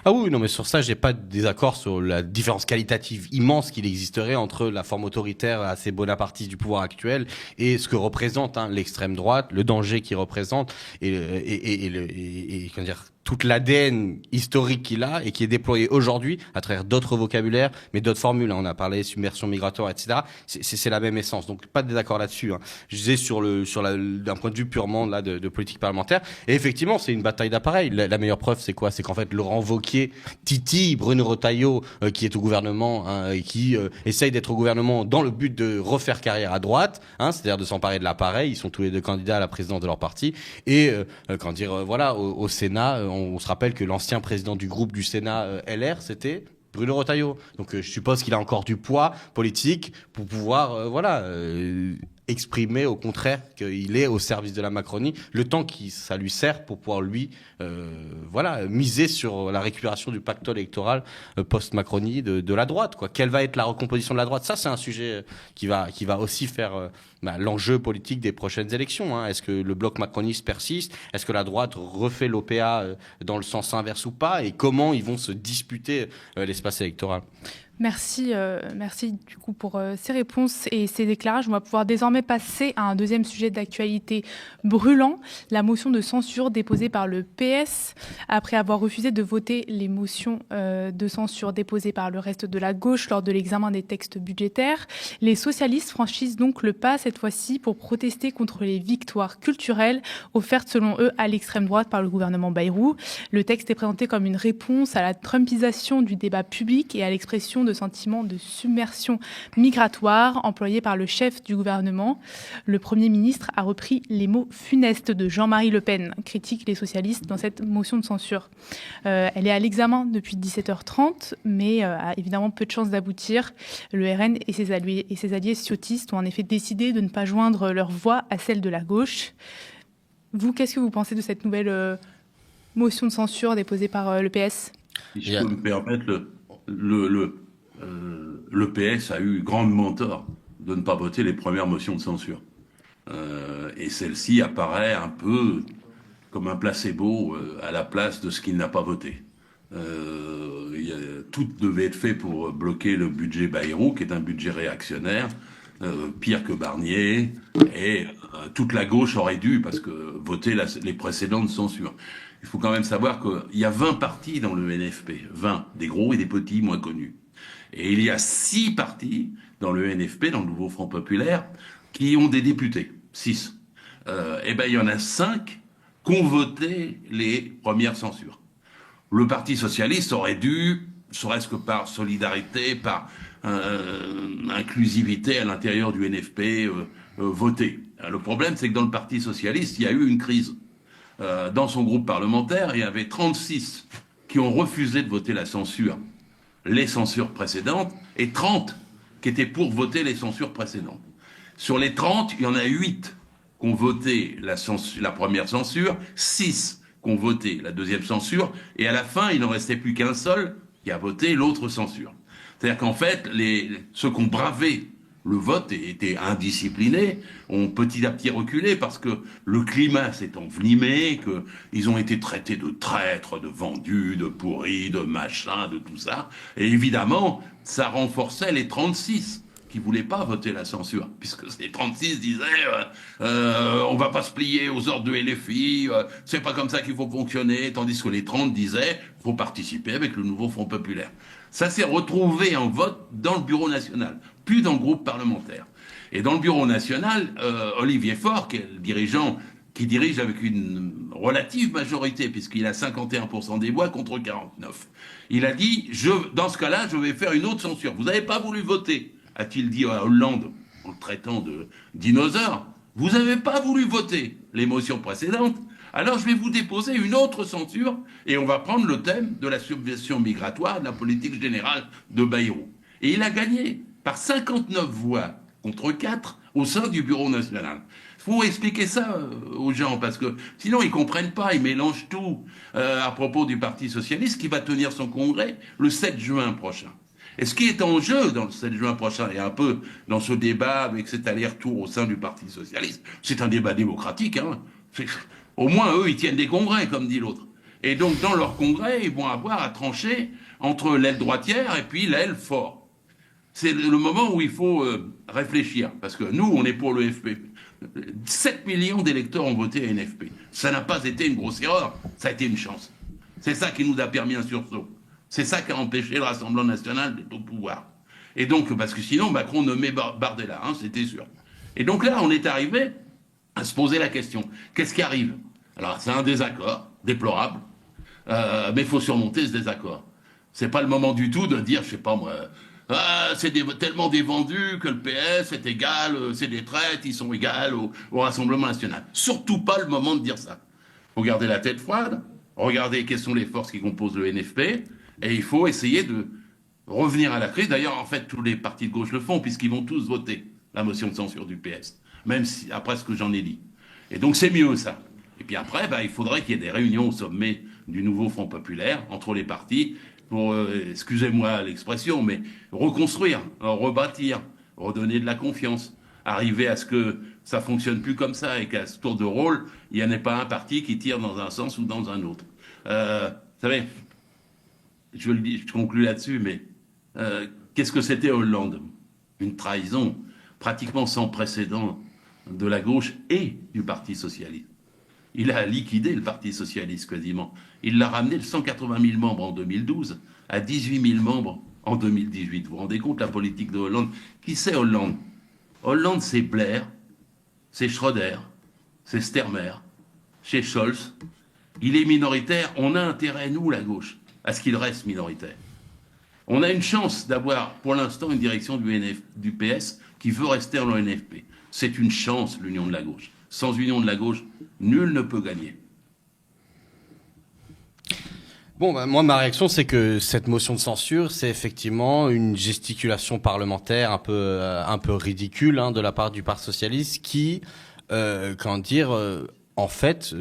Ah oui, non, mais sur ça, j'ai pas de désaccord sur la différence qualitative immense qu'il existerait entre la forme autoritaire assez bonapartiste du pouvoir actuel et ce que représente l'extrême droite, le danger qu'il représente et comment dire, toute l'ADN historique qu'il a et qui est déployé aujourd'hui à travers d'autres vocabulaires, mais d'autres formules. On a parlé submersion migratoire, etc. C'est la même essence. Donc pas de désaccord là-dessus. Je disais d'un point de vue purement là de politique parlementaire. Et effectivement, c'est une bataille d'appareil. La meilleure preuve, c'est quoi? C'est qu'en fait, Laurent Wauquiez titille Bruno Retailleau, qui est au gouvernement et qui essaye d'être au gouvernement dans le but de refaire carrière à droite, c'est-à-dire de s'emparer de l'appareil. Ils sont tous les deux candidats à la présidence de leur parti. Et au Sénat. On se rappelle que l'ancien président du groupe du Sénat LR, c'était Bruno Retailleau. Donc je suppose qu'il a encore du poids politique pour pouvoir exprimer au contraire qu'il est au service de la Macronie, le temps qui ça lui sert pour pouvoir lui miser sur la récupération du pactole électoral post-Macronie de la droite, quoi. Quelle va être la recomposition de la droite? Ça, c'est un sujet qui va aussi faire l'enjeu politique des prochaines élections. Est-ce que le bloc macroniste persiste? Est-ce que la droite refait l'OPA dans le sens inverse ou pas? Et comment ils vont se disputer l'espace électoral?
Merci du coup pour ces réponses et ces éclairages. On va pouvoir désormais passer à un deuxième sujet d'actualité brûlant, la motion de censure déposée par le PS. Après avoir refusé de voter les motions de censure déposées par le reste de la gauche lors de l'examen des textes budgétaires, les socialistes franchissent donc le pas cette fois-ci pour protester contre les victoires culturelles offertes selon eux à l'extrême droite par le gouvernement Bayrou. Le texte est présenté comme une réponse à la trumpisation du débat public et à l'expression de sentiments de submersion migratoire employés par le chef du gouvernement. Le Premier ministre a repris les mots funestes de Jean-Marie Le Pen, critique les socialistes dans cette motion de censure. Elle est à l'examen depuis 17h30, mais a évidemment peu de chances d'aboutir. Le RN et ses alliés ciotistes ont en effet décidé de ne pas joindre leur voix à celle de la gauche. Vous, qu'est-ce que vous pensez de cette nouvelle motion de censure déposée par le PS ?
Si je peux me permettre, le PS a eu grandement tort de ne pas voter les premières motions de censure. Et celle-ci apparaît un peu comme un placebo à la place de ce qu'il n'a pas voté. Tout devait être fait pour bloquer le budget Bayrou, qui est un budget réactionnaire, pire que Barnier, et toute la gauche aurait dû, parce que voter les précédentes censures. Il faut quand même savoir qu'il y a 20 partis dans le NFP, 20, des gros et des petits moins connus. Et il y a 6 partis dans le NFP, dans le Nouveau Front Populaire, qui ont des députés, 6. Et ben il y en a 5 qui ont voté les premières censures. Le Parti Socialiste aurait dû, serait-ce que par solidarité, par inclusivité à l'intérieur du NFP, voter. Le problème, c'est que dans le Parti Socialiste, il y a eu une crise. Dans son groupe parlementaire, il y avait 36 qui ont refusé de voter la censure, les censures précédentes, et 30 qui étaient pour voter les censures précédentes. Sur les 30, il y en a 8 qui ont voté la première censure, 6 qui ont voté la deuxième censure, et à la fin, il n'en restait plus qu'un seul qui a voté l'autre censure. C'est-à-dire qu'en fait, ceux qui ont bravé le vote et étaient indisciplinés ont petit à petit reculé parce que le climat s'est envenimé, qu'ils ont été traités de traîtres, de vendus, de pourris, de machins, de tout ça. Et évidemment, ça renforçait les 36 qui voulaient pas voter la censure, puisque ces 36 disaient on va pas se plier aux ordres de LFI, c'est pas comme ça qu'il faut fonctionner, tandis que les 30 disaient faut participer avec le nouveau Front Populaire. Ça s'est retrouvé en vote dans le Bureau national, plus dans le groupe parlementaire. Et dans le Bureau national, Olivier Faure, qui est le dirigeant, qui dirige avec une relative majorité, puisqu'il a 51% des voix contre 49. Il a dit, dans ce cas-là, je vais faire une autre censure. Vous n'avez pas voulu voter, a-t-il dit à Hollande, en le traitant de dinosaure. Vous n'avez pas voulu voter les motions précédentes, alors je vais vous déposer une autre censure, et on va prendre le thème de la subversion migratoire, de la politique générale de Bayrou. Et il a gagné par 59 voix contre 4 au sein du Bureau national. Il faut expliquer ça aux gens, parce que sinon ils comprennent pas, ils mélangent tout à propos du Parti socialiste qui va tenir son congrès le 7 juin prochain. Et ce qui est en jeu dans le 7 juin prochain, et un peu dans ce débat avec cet aller-retour au sein du Parti socialiste, c'est un débat démocratique. Hein. Au moins, eux, ils tiennent des congrès, comme dit l'autre. Et donc, dans leur congrès, ils vont avoir à trancher entre l'aile droitière et puis l'aile fort. C'est le moment où il faut réfléchir, parce que nous, on est pour le FP. 7 millions d'électeurs ont voté à NFP. Ça n'a pas été une grosse erreur, ça a été une chance. C'est ça qui nous a permis un sursaut. C'est ça qui a empêché le Rassemblement national d'être au pouvoir. Et donc, parce que sinon, Macron ne met Bardella, hein, c'était sûr. Et donc là, on est arrivé à se poser la question. Qu'est-ce qui arrive? Alors, c'est un désaccord, déplorable, mais il faut surmonter ce désaccord. C'est pas le moment du tout de dire, je sais pas moi, c'est tellement dévendu que le PS est égal, c'est des traites, ils sont égaux au Rassemblement national. Surtout pas le moment de dire ça. Il faut garder la tête froide, regarder quelles sont les forces qui composent le NFP, et il faut essayer de revenir à la crise. D'ailleurs, en fait, tous les partis de gauche le font, puisqu'ils vont tous voter la motion de censure du PS, même si, après ce que j'en ai dit. Et donc, c'est mieux, ça. Et puis après, il faudrait qu'il y ait des réunions au sommet du nouveau Front Populaire, entre les partis, pour, excusez-moi l'expression, mais reconstruire, rebâtir, redonner de la confiance, arriver à ce que ça fonctionne plus comme ça, et qu'à ce tour de rôle, il n'y en ait pas un parti qui tire dans un sens ou dans un autre. Vous savez, je conclue là-dessus, mais Qu'est-ce que c'était Hollande? Une trahison pratiquement sans précédent de la gauche et du Parti socialiste. Il a liquidé le Parti socialiste quasiment. Il l'a ramené de 180 000 membres en 2012 à 18 000 membres en 2018. Vous vous rendez compte la politique de Hollande? Qui c'est Hollande? Hollande, c'est Blair, c'est Schröder, c'est Sturmer, c'est Scholz. Il est minoritaire. On a intérêt, nous, la gauche, à ce qu'il reste minoritaire. On a une chance d'avoir, pour l'instant, une direction du PS qui veut rester en l'ONFP. C'est une chance, l'union de la gauche. Sans union de la gauche, nul ne peut gagner.
Bon, moi, ma réaction, c'est que cette motion de censure, c'est effectivement une gesticulation parlementaire un peu ridicule de la part du Parti socialiste qui, en fait,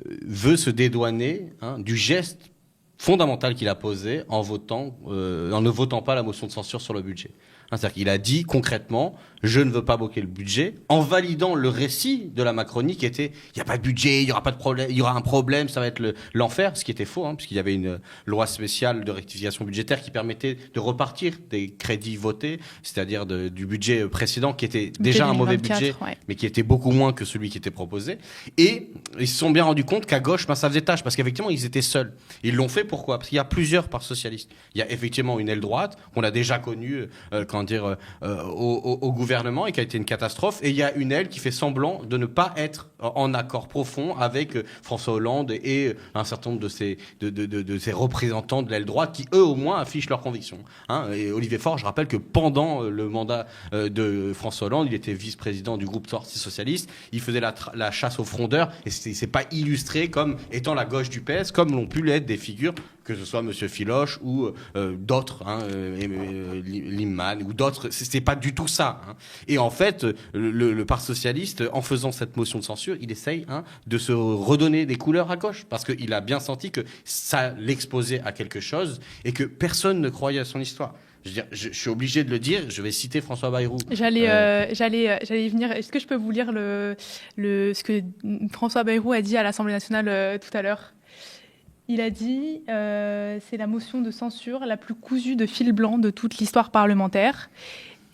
veut se dédouaner du geste fondamental qu'il a posé en ne votant pas la motion de censure sur le budget. C'est-à-dire qu'il a dit concrètement, je ne veux pas bloquer le budget, en validant le récit de la Macronie qui était, il n'y a pas de budget, il n'y aura pas de problème, il y aura un problème, ça va être l'enfer, ce qui était faux, puisqu'il y avait une loi spéciale de rectification budgétaire qui permettait de repartir des crédits votés, c'est-à-dire du budget précédent qui était déjà un mauvais budget, mais qui était beaucoup moins que celui qui était proposé. Et ils se sont bien rendus compte qu'à gauche, ça faisait tâche, parce qu'effectivement, ils étaient seuls. Ils l'ont fait, pourquoi? Parce qu'il y a plusieurs partis socialistes. Il y a effectivement une aile droite, qu'on a déjà connue, au gouvernement et qui a été une catastrophe, et il y a une aile qui fait semblant de ne pas être en accord profond avec François Hollande et un certain nombre de ses représentants de l'aile droite qui eux au moins affichent leurs convictions. Et Olivier Faure, je rappelle que pendant le mandat de François Hollande, il était vice-président du groupe Parti socialiste, il faisait la chasse aux frondeurs et c'est pas illustré comme étant la gauche du PS, comme l'ont pu l'être des figures, que ce soit Monsieur Filoche ou d'autres, Liman ou d'autres, c'est pas du tout ça. Et en fait, le Parti socialiste, en faisant cette motion de censure, il essaye de se redonner des couleurs à gauche, parce qu'il a bien senti que ça l'exposait à quelque chose et que personne ne croyait à son histoire. Je suis obligé de le dire, je vais citer François Bayrou.
J'allais y venir. Est-ce que je peux vous lire ce que François Bayrou a dit à l'Assemblée nationale tout à l'heure? Il a dit c'est la motion de censure la plus cousue de fil blanc de toute l'histoire parlementaire.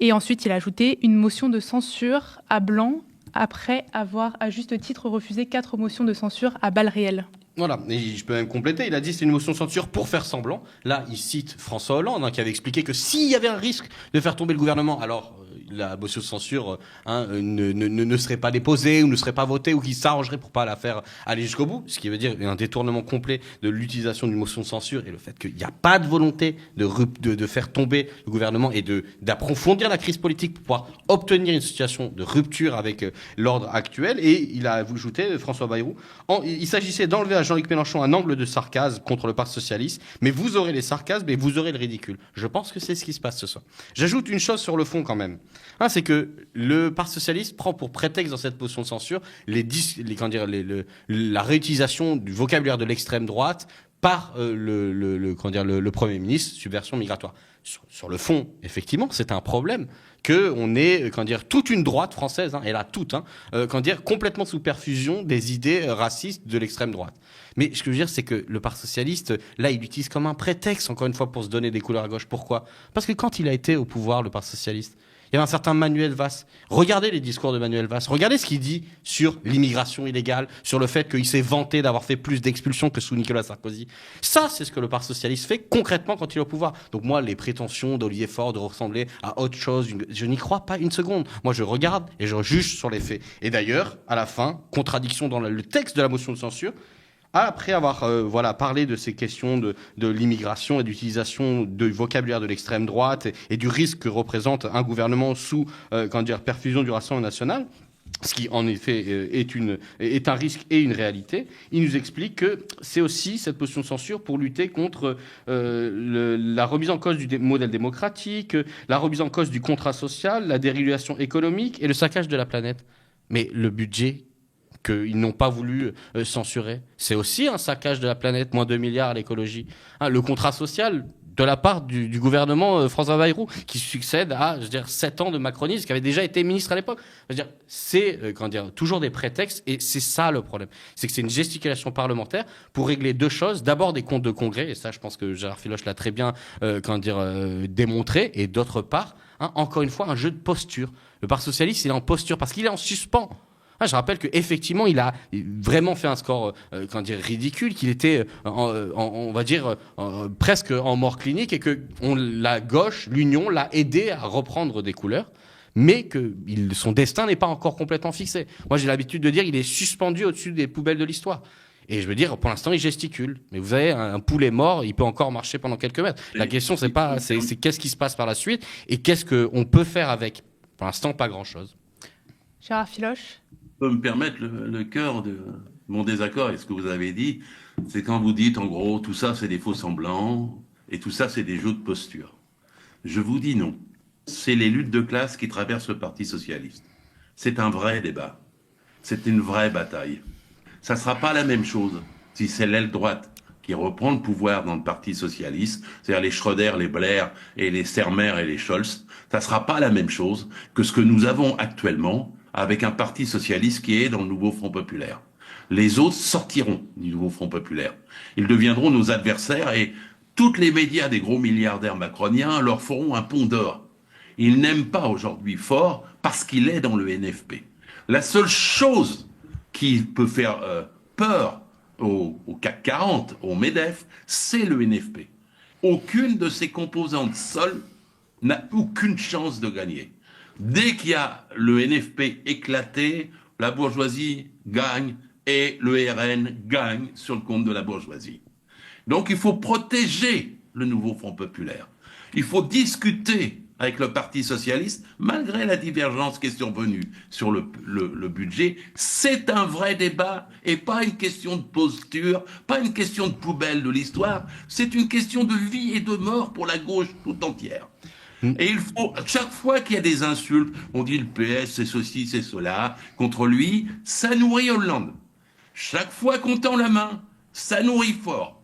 Et ensuite, il a ajouté une motion de censure à blanc après avoir, à juste titre, refusé 4 motions de censure à balles réelles.
Voilà, et je peux même compléter, il a dit c'est une motion de censure pour faire semblant. Là, il cite François Hollande, qui avait expliqué que s'il y avait un risque de faire tomber le gouvernement, alors la motion de censure ne serait pas déposée ou ne serait pas votée, ou qu'il s'arrangerait pour pas la faire aller jusqu'au bout, ce qui veut dire un détournement complet de l'utilisation d'une motion de censure et le fait qu'il n'y a pas de volonté de faire tomber le gouvernement et d'approfondir la crise politique pour pouvoir obtenir une situation de rupture avec l'ordre actuel. Et il a ajouté, François Bayrou, il s'agissait d'enlever à Jean-Luc Mélenchon un angle de sarcasme contre le Parti socialiste, mais vous aurez les sarcasmes et vous aurez le ridicule. Je pense que c'est ce qui se passe ce soir. J'ajoute une chose sur le fond quand même. C'est que le Parti socialiste prend pour prétexte dans cette motion de censure la réutilisation du vocabulaire de l'extrême droite par le Premier ministre, subversion migratoire. Sur le fond, effectivement, c'est un problème qu'on ait toute une droite française, et là toute, complètement sous perfusion des idées racistes de l'extrême droite. Mais ce que je veux dire, c'est que le Parti socialiste, là, il l'utilise comme un prétexte, encore une fois, pour se donner des couleurs à gauche. Pourquoi? Parce que quand il a été au pouvoir, le Parti socialiste, il y avait un certain Manuel Valls. Regardez les discours de Manuel Valls. Regardez ce qu'il dit sur l'immigration illégale, sur le fait qu'il s'est vanté d'avoir fait plus d'expulsions que sous Nicolas Sarkozy. Ça, c'est ce que le Parti socialiste fait concrètement quand il est au pouvoir. Donc moi, les prétentions d'Olivier Faure de ressembler à autre chose, je n'y crois pas une seconde. Moi, je regarde et je juge sur les faits. Et d'ailleurs, à la fin, contradiction dans le texte de la motion de censure, après avoir parlé de ces questions de l'immigration et d'utilisation du vocabulaire de l'extrême droite et du risque que représente un gouvernement sous perfusion du Rassemblement national, ce qui en effet est un risque et une réalité, il nous explique que c'est aussi cette motion de censure pour lutter contre la remise en cause du modèle démocratique, la remise en cause du contrat social, la dérégulation économique et le saccage de la planète. Mais le budget qu'ils n'ont pas voulu censurer, c'est aussi un saccage de la planète, moins 2 milliards à l'écologie. Le contrat social de la part du gouvernement François Bayrou, qui succède à, 7 ans de macronisme, qui avait déjà été ministre à l'époque. C'est, toujours des prétextes, et c'est ça le problème. C'est que c'est une gesticulation parlementaire pour régler deux choses. D'abord, des comptes de congrès, et ça, je pense que Gérard Filoche l'a très bien, démontré, et d'autre part, encore une fois, un jeu de posture. Le Parti socialiste, il est en posture parce qu'il est en suspens. Je rappelle qu'effectivement, il a vraiment fait un score ridicule, qu'il était, presque en mort clinique, et que la gauche, l'Union, l'a aidé à reprendre des couleurs, mais que son destin n'est pas encore complètement fixé. Moi, j'ai l'habitude de dire qu'il est suspendu au-dessus des poubelles de l'histoire. Et je veux dire, pour l'instant, il gesticule. Mais vous avez un poulet mort, il peut encore marcher pendant quelques mètres. La question, c'est qu'est-ce qui se passe par la suite et qu'est-ce qu'on peut faire avec. Pour l'instant, pas grand-chose.
Gérard Filoche.
Je peux me permettre le cœur de mon désaccord avec ce que vous avez dit, c'est quand vous dites, en gros, tout ça, c'est des faux semblants et tout ça, c'est des jeux de posture. Je vous dis non. C'est les luttes de classe qui traversent le Parti socialiste. C'est un vrai débat. C'est une vraie bataille. Ça ne sera pas la même chose si c'est l'aile droite qui reprend le pouvoir dans le Parti socialiste, c'est-à-dire les Schröder, les Blair et les Sermer et les Scholz. Ça ne sera pas la même chose que ce que nous avons actuellement avec un Parti socialiste qui est dans le nouveau Front populaire. Les autres sortiront du nouveau Front populaire. Ils deviendront nos adversaires et tous les médias des gros milliardaires macroniens leur feront un pont d'or. Ils n'aiment pas aujourd'hui Faure parce qu'il est dans le NFP. La seule chose qui peut faire peur au CAC 40, au MEDEF, c'est le NFP. Aucune de ses composantes seules n'a aucune chance de gagner. Dès qu'il y a le NFP éclaté, la bourgeoisie gagne et le RN gagne sur le compte de la bourgeoisie. Donc il faut protéger le nouveau Front populaire. Il faut discuter avec le Parti socialiste, malgré la divergence qui est survenue sur le budget. C'est un vrai débat et pas une question de posture, pas une question de poubelle de l'histoire. C'est une question de vie et de mort pour la gauche tout entière. Et il faut, chaque fois qu'il y a des insultes, on dit le PS, c'est ceci, c'est cela, contre lui, ça nourrit Hollande. Chaque fois qu'on tend la main, ça nourrit Faure.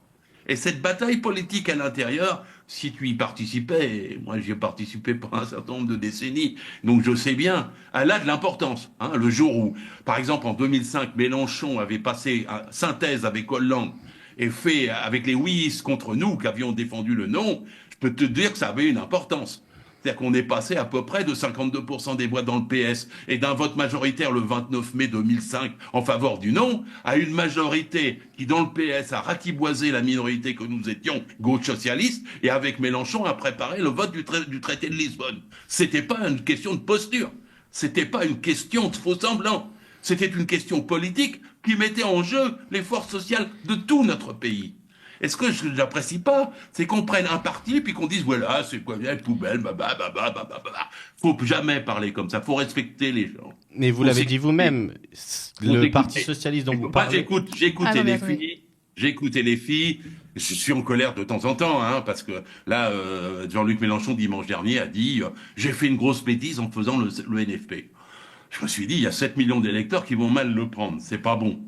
Et cette bataille politique à l'intérieur, si tu y participais, et moi j'y ai participé pendant un certain nombre de décennies, donc je sais bien, elle a de l'importance. Le jour où, par exemple en 2005, Mélenchon avait passé une synthèse avec Hollande et fait avec les oui contre nous qui avions défendu le non, je peux te dire que ça avait une importance. C'est-à-dire qu'on est passé à peu près de 52% des voix dans le PS et d'un vote majoritaire le 29 mai 2005 en faveur du non, à une majorité qui, dans le PS, a ratiboisé la minorité que nous étions, gauche socialiste, et avec Mélenchon a préparé le vote du traité de Lisbonne. C'était pas une question de posture. C'était pas une question de faux semblants. C'était une question politique qui mettait en jeu les forces sociales de tout notre pays. Et ce que je n'apprécie pas, c'est qu'on prenne un parti puis qu'on dise voilà, c'est quoi bien poubelle, Faut jamais parler comme ça, faut respecter les gens.
Mais vous l'avez dit vous-même, le Parti socialiste dont vous parlez.
J'ai écouté les filles, je suis en colère de temps en temps, parce que là, Jean-Luc Mélenchon dimanche dernier a dit j'ai fait une grosse bêtise en faisant le NFP. Je me suis dit il y a 7 millions d'électeurs qui vont mal le prendre, c'est pas bon.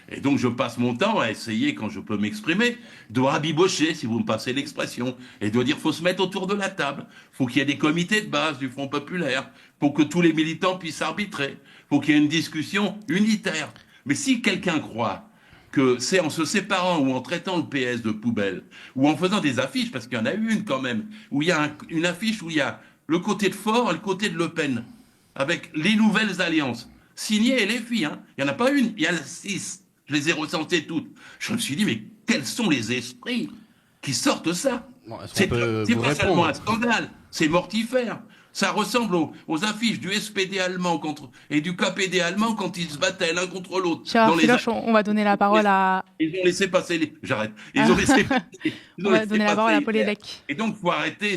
Et donc je passe mon temps à essayer, quand je peux m'exprimer, de rabibocher, si vous me passez l'expression, et de dire faut se mettre autour de la table, faut qu'il y ait des comités de base du Front populaire, pour que tous les militants puissent arbitrer, faut qu'il y ait une discussion unitaire. Mais si quelqu'un croit que c'est en se séparant ou en traitant le PS de poubelle, ou en faisant des affiches, parce qu'il y en a une quand même, où il y a une affiche où il y a le côté de Faure et le côté de Le Pen, avec les nouvelles alliances, signées les filles, il n'y en a pas une, il y en a 6. Je les ai recensées toutes. Je me suis dit, mais quels sont les esprits qui sortent ça? C'est pas seulement un scandale, c'est mortifère. Ça ressemble aux affiches du SPD allemand et du KPD allemand quand ils se battaient l'un contre l'autre.
Gérard Filoche, on va donner la parole à...
Ils ont laissé passer les... J'arrête.
On va donner la parole à Paul Hellec.
Et donc, faut arrêter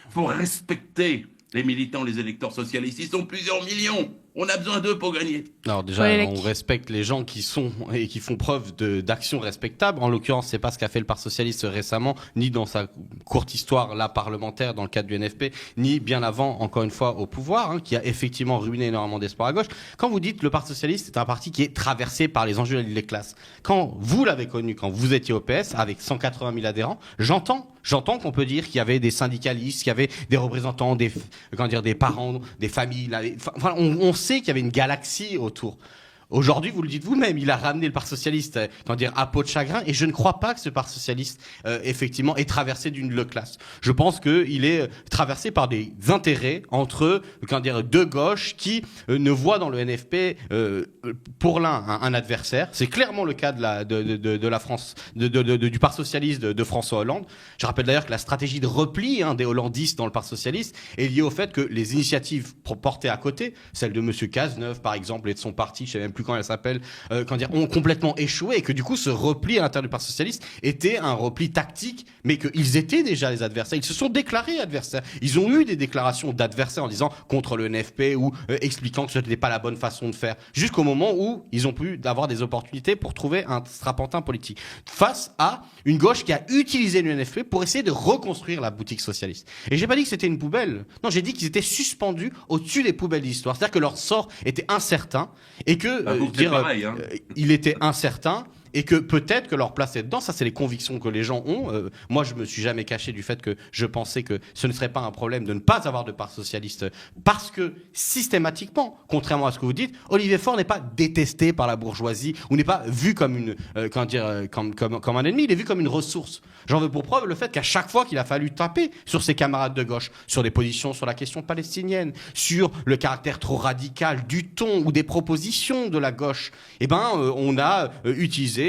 faut respecter les militants, les électeurs socialistes. Ils sont plusieurs millions On a besoin d'eux pour gagner.
Alors déjà,
Ouais,
on respecte les gens qui sont et qui font preuve d'action respectable. En l'occurrence, c'est pas ce qu'a fait le Parti socialiste récemment, ni dans sa courte histoire là parlementaire dans le cadre du NFP, ni bien avant, encore une fois, au pouvoir, hein, qui a effectivement ruiné énormément d'espoir à gauche. Quand vous dites le Parti socialiste est un parti qui est traversé par les enjeux des classes, quand vous l'avez connu, quand vous étiez au PS avec 180 000 adhérents, J'entends qu'on peut dire qu'il y avait des syndicalistes, qu'il y avait des représentants, des parents, des familles. Enfin, on sait qu'il y avait une galaxie autour. Aujourd'hui, vous le dites vous-même, il a ramené le Parti socialiste, à peau de chagrin, et je ne crois pas que ce Parti socialiste, effectivement, est traversé d'une le classe. Je pense qu'il est traversé par des intérêts entre, deux gauches qui ne voient dans le NFP, pour l'un, un adversaire. C'est clairement le cas de la France, du Parti socialiste de François Hollande. Je rappelle d'ailleurs que la stratégie de repli, des hollandistes dans le Parti socialiste est liée au fait que les initiatives portées à côté, celle de Monsieur Cazeneuve, par exemple, et de son parti, je sais même plus comment elle s'appelle, ont complètement échoué, et que du coup ce repli à l'intérieur du Parti socialiste était un repli tactique, mais qu'ils étaient déjà les adversaires. Ils se sont déclarés adversaires. Ils ont eu des déclarations d'adversaires en disant contre le NFP ou expliquant que ce n'était pas la bonne façon de faire, jusqu'au moment où ils ont pu avoir des opportunités pour trouver un strapontin politique face à une gauche qui a utilisé le NFP pour essayer de reconstruire la boutique socialiste. Et j'ai pas dit que c'était une poubelle. Non, j'ai dit qu'ils étaient suspendus au-dessus des poubelles de l'histoire. C'est-à-dire que leur sort était incertain et que
pareil,
il était incertain et que peut-être que leur place est dedans. Ça, c'est les convictions que les gens ont. Moi, je me suis jamais caché du fait que je pensais que ce ne serait pas un problème de ne pas avoir de Parti socialiste, parce que systématiquement, contrairement à ce que vous dites, Olivier Faure n'est pas détesté par la bourgeoisie ou n'est pas vu comme comme un ennemi. Il est vu comme une ressource. J'en veux pour preuve le fait qu'à chaque fois qu'il a fallu taper sur ses camarades de gauche, sur des positions sur la question palestinienne, sur le caractère trop radical du ton ou des propositions de la gauche, on a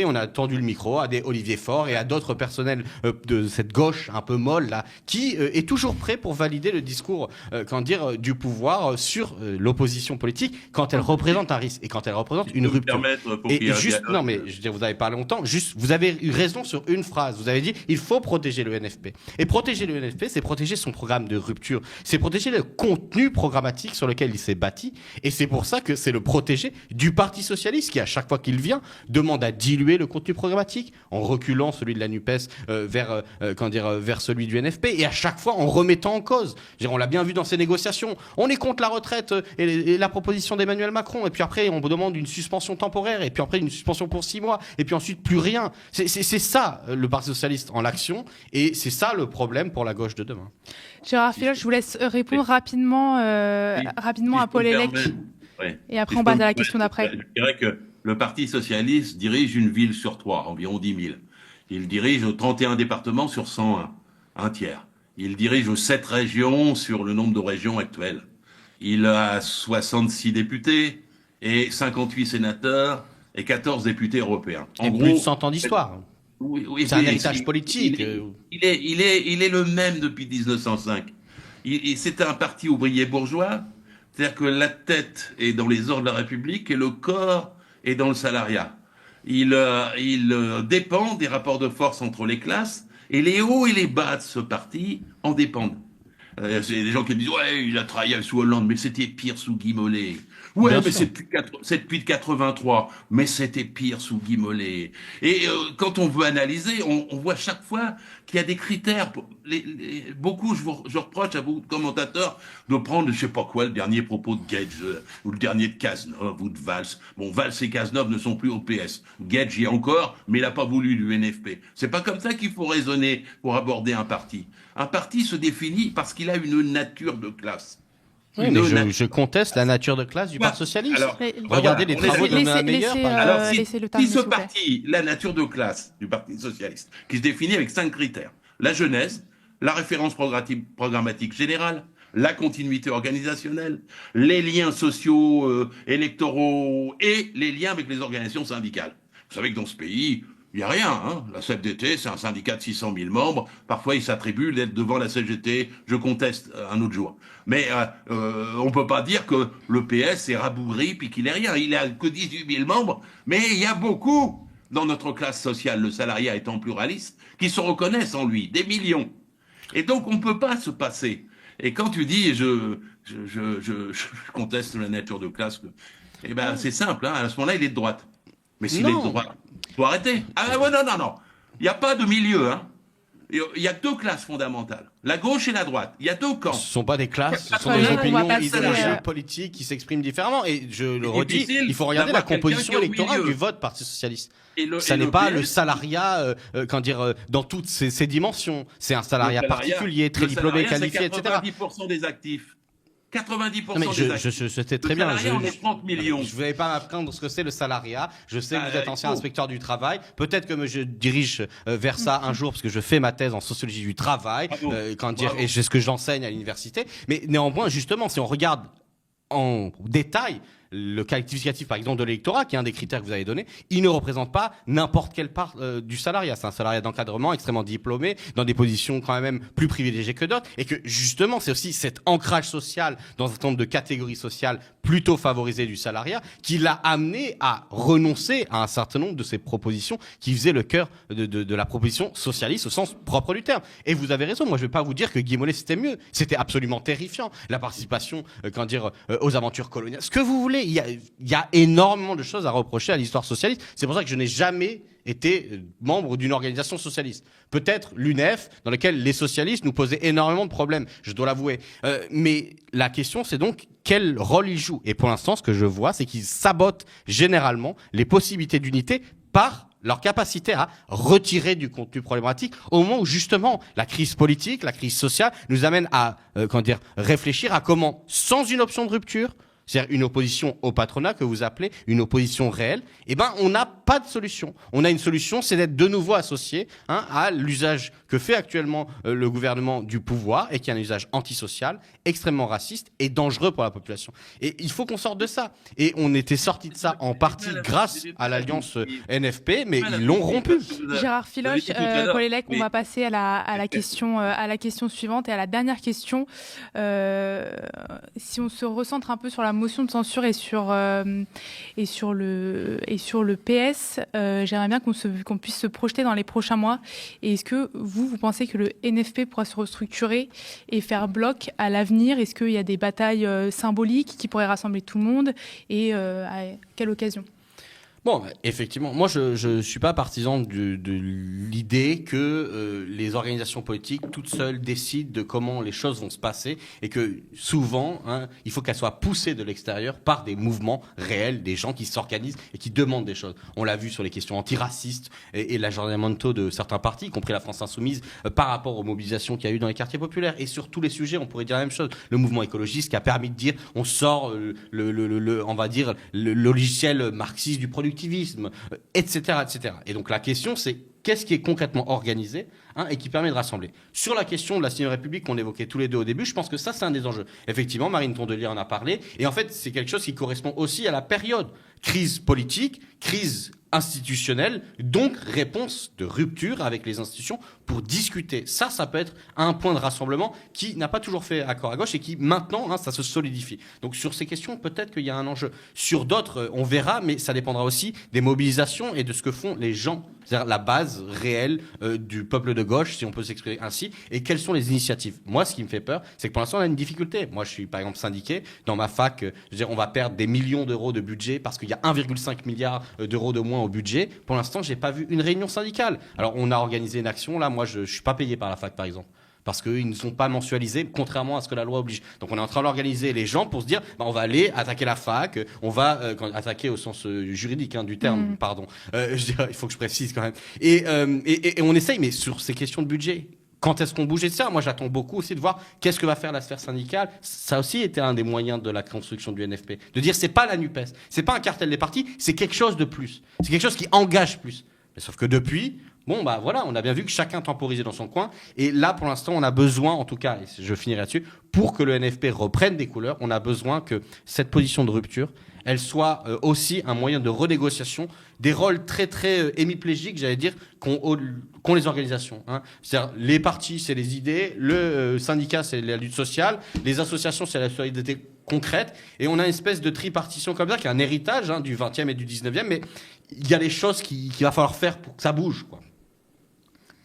on a tendu le micro à des Olivier Faure et à d'autres personnels de cette gauche un peu molle là, qui est toujours prêt pour valider le discours du pouvoir sur l'opposition politique quand elle représente un risque et quand elle représente une rupture. Et juste, non mais je veux dire, vous avez parlé longtemps, juste vous avez eu raison sur une phrase. Vous avez dit il faut protéger le NFP. Et protéger le NFP, c'est protéger son programme de rupture, c'est protéger le contenu programmatique sur lequel il s'est bâti. Et c'est pour ça que c'est le protéger du Parti socialiste qui, à chaque fois qu'il vient, demande à diluer le contenu programmatique en reculant celui de la NUPES vers celui du NFP, et à chaque fois en remettant en cause. On l'a bien vu dans ces négociations. On est contre la retraite et la proposition d'Emmanuel Macron, et puis après on demande une suspension temporaire, et puis après une suspension pour 6 mois, et puis ensuite plus rien. C'est ça le Parti socialiste en action, et c'est ça le problème pour la gauche de demain.
Gérard Philol, je vous laisse répondre rapidement à Paul Hellec. Et après on passe à la question d'après.
Je dirais que le Parti socialiste dirige une ville sur 3, environ 10 000. Il dirige 31 départements sur 101, un tiers. Il dirige 7 régions sur le nombre de régions actuelles. Il a 66 députés et 58 sénateurs et 14 députés européens.
Et plus de 100 ans d'histoire.
Oui,
c'est un héritage politique.
Il est le même depuis 1905. C'est un parti ouvrier bourgeois, c'est-à-dire que la tête est dans les ordres de la République et le corps est dans le salariat. Il dépend des rapports de force entre les classes, et les hauts et les bas de ce parti en dépendent. C'est des gens qui me disent « Ouais, il a travaillé sous Hollande, mais c'était pire sous Guy Mollet. » Ouais, bien mais c'est depuis 83, mais c'était pire sous Guy Mollet. Et quand on veut analyser, on voit chaque fois qu'il y a des critères. Beaucoup, je reproche à beaucoup de commentateurs de prendre, je sais pas quoi, le dernier propos de Gage, ou le dernier de Cazeneuve, ou de Valls. Bon, Valls et Cazeneuve ne sont plus au PS. Gage y est encore, mais il n'a pas voulu du NFP. C'est pas comme ça qu'il faut raisonner pour aborder un parti. Un parti se définit parce qu'il a une nature de classe.
Oui, mais je conteste la nature de classe du Parti socialiste. Alors, regardez les travaux de la meilleure.
Alors, si ce parti, la nature de classe du Parti socialiste, qui se définit avec 5 critères: la genèse, la référence programmatique générale, la continuité organisationnelle, les liens sociaux, électoraux et les liens avec les organisations syndicales. Vous savez que dans ce pays, il n'y a rien. La CFDT, c'est un syndicat de 600 000 membres. Parfois, il s'attribue d'être devant la CGT. Je conteste un autre jour. Mais on ne peut pas dire que le PS est rabougri puis qu'il n'est rien. Il n'a que 18 000 membres. Mais il y a beaucoup dans notre classe sociale, le salariat étant pluraliste, qui se reconnaissent en lui. Des millions. Et donc, on ne peut pas se passer. Et quand tu dis je conteste la nature de classe, eh ben c'est simple, hein, à ce moment-là, il est de droite. Mais s'il est de droite, il faut arrêter. Ah ouais, non. Il n'y a pas de milieu, hein. Il y a deux classes fondamentales, la gauche et la droite. Il y a deux camps.
Ce ne sont pas des classes, ce sont
Ouais,
des
on va
opinions
passer,
idéologiques politiques qui s'expriment différemment. Et je le redis,
difficile
il faut regarder la
d'avoir quelqu'un
composition
qui est au
électorale
milieu.
du vote Parti socialiste.
Ça
n'est pas le salariat, dans toutes ses dimensions. C'est un salariat particulier, très diplômé, qualifié, etc.
90% des actifs. 90%
Non, mais
des actifs.
je sais très
Le
bien.
salariat, on est 30 millions.
Je ne vais pas m'apprendre ce que c'est le salariat. Je sais que vous êtes ancien
il faut.
inspecteur du travail. Peut-être que je dirige vers ça un jour, parce que je fais ma thèse en sociologie du travail, et c'est ce que j'enseigne à l'université. Mais néanmoins, justement, si on regarde en détail le qualificatif, par exemple, de l'électorat, qui est un des critères que vous avez donné, il ne représente pas n'importe quelle part du salariat. C'est un salariat d'encadrement extrêmement diplômé, dans des positions quand même plus privilégiées que d'autres, et que justement, c'est aussi cet ancrage social dans un certain nombre de catégories sociales plutôt favorisées du salariat qui l'a amené à renoncer à un certain nombre de ces propositions qui faisaient le cœur de la proposition socialiste au sens propre du terme. Et vous avez raison, moi je ne vais pas vous dire que Guy Mollet c'était mieux, c'était absolument terrifiant. La participation, aux aventures coloniales, ce que vous voulez. Il y a énormément de choses à reprocher à l'histoire socialiste. C'est pour ça que je n'ai jamais été membre d'une organisation socialiste. Peut-être l'UNEF, dans laquelle les socialistes nous posaient énormément de problèmes, je dois l'avouer. Mais la question, c'est donc quel rôle ils jouent. Et pour l'instant, ce que je vois, c'est qu'ils sabotent généralement les possibilités d'unité par leur capacité à retirer du contenu problématique au moment où justement la crise politique, la crise sociale nous amène à réfléchir à comment, sans une option de rupture, c'est-à-dire une opposition au patronat que vous appelez une opposition réelle, on n'a pas de solution. On a une solution, c'est d'être de nouveau associé à l'usage que fait actuellement le gouvernement du pouvoir et qui est un usage antisocial, extrêmement raciste et dangereux pour la population. Et il faut qu'on sorte de ça. Et on était sorti de ça en partie grâce à l'alliance NFP, mais ils l'ont rompu.
Gérard Filoche, Paul Hellec, on va passer à la question suivante et à la dernière question. Si on se recentre un peu sur la motion de censure et sur le PS, j'aimerais bien qu'on puisse se projeter dans les prochains mois. Et est-ce que vous pensez que le NFP pourra se restructurer et faire bloc à l'avenir? Est-ce qu'il y a des batailles symboliques qui pourraient rassembler tout le monde et à quelle occasion?
Bon, effectivement, moi je suis pas partisan de l'idée que les organisations politiques toutes seules décident de comment les choses vont se passer et que souvent, il faut qu'elles soient poussées de l'extérieur par des mouvements réels, des gens qui s'organisent et qui demandent des choses. On l'a vu sur les questions antiracistes et l'aggiornamento de certains partis, y compris la France Insoumise, par rapport aux mobilisations qu'il y a eu dans les quartiers populaires. Et sur tous les sujets, on pourrait dire la même chose. Le mouvement écologiste qui a permis de dire on sort on va dire le logiciel marxiste du productivisme, etc., etc. Et donc la question, c'est qu'est-ce qui est concrètement organisé et qui permet de rassembler. Sur la question de la 6ème République qu'on évoquait tous les deux au début, je pense que ça, c'est un des enjeux. Effectivement, Marine Tondelier en a parlé. Et en fait, c'est quelque chose qui correspond aussi à la période. Crise politique, crise institutionnelle, donc réponse de rupture avec les institutions pour discuter. Ça peut être un point de rassemblement qui n'a pas toujours fait accord à gauche et qui maintenant, ça se solidifie. Donc sur ces questions, peut-être qu'il y a un enjeu. Sur d'autres, on verra, mais ça dépendra aussi des mobilisations et de ce que font les gens, c'est-à-dire la base réelle du peuple de gauche, si on peut s'exprimer ainsi, et quelles sont les initiatives. Moi, ce qui me fait peur, c'est que pour l'instant, on a une difficulté. Moi, je suis par exemple syndiqué. Dans ma fac, on va perdre des millions d'euros de budget parce qu'il y a 1,5 milliard d'euros de moins au budget. Pour l'instant, j'ai pas vu une réunion syndicale. Alors, on a organisé une action. Là, moi, je suis pas payé par la fac, par exemple, parce qu'ils ne sont pas mensualisés, contrairement à ce que la loi oblige. Donc on est en train d'organiser les gens pour se dire, on va aller attaquer la fac, on va attaquer au sens juridique du terme, pardon. Il faut que je précise quand même. Et on essaye, mais sur ces questions de budget, quand est-ce qu'on bouge de ça? Moi, j'attends beaucoup aussi de voir qu'est-ce que va faire la sphère syndicale. Ça a aussi été un des moyens de la construction du NFP. De dire, c'est pas la NUPES, c'est pas un cartel des partis, c'est quelque chose de plus. C'est quelque chose qui engage plus. Mais sauf que depuis, voilà, on a bien vu que chacun temporisait dans son coin. Et là, pour l'instant, on a besoin, en tout cas, et je finirai là-dessus, pour que le NFP reprenne des couleurs, on a besoin que cette position de rupture, elle soit aussi un moyen de renégociation des rôles très, très hémiplégiques, j'allais dire, qu'ont les organisations. C'est-à-dire, les partis, c'est les idées, le syndicat, c'est la lutte sociale, les associations, c'est la solidarité concrète, et on a une espèce de tripartition comme ça, qui est un héritage du 20e et du 19e, mais il y a des choses qu'il va falloir faire pour que ça bouge, quoi.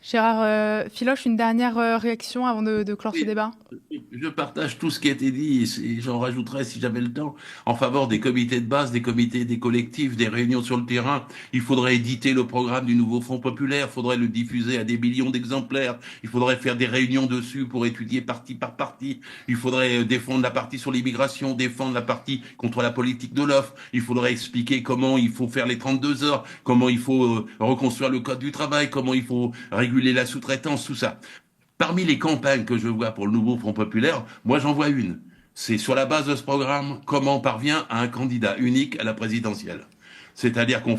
Gérard Filoche, une dernière réaction avant de clore ce débat?
Je partage tout ce qui a été dit et j'en rajouterai si j'avais le temps en faveur des comités de base, des comités, des collectifs, des réunions sur le terrain. Il faudrait éditer le programme du nouveau Front populaire, il faudrait le diffuser à des millions d'exemplaires, il faudrait faire des réunions dessus pour étudier partie par partie, il faudrait défendre la partie sur l'immigration, défendre la partie contre la politique de l'offre, il faudrait expliquer comment il faut faire les 32 heures, comment il faut reconstruire le code du travail, comment il faut réguler la sous-traitance, tout ça. Parmi les campagnes que je vois pour le nouveau Front populaire, moi j'en vois une. C'est sur la base de ce programme, comment on parvient à un candidat unique à la présidentielle. C'est-à-dire qu'on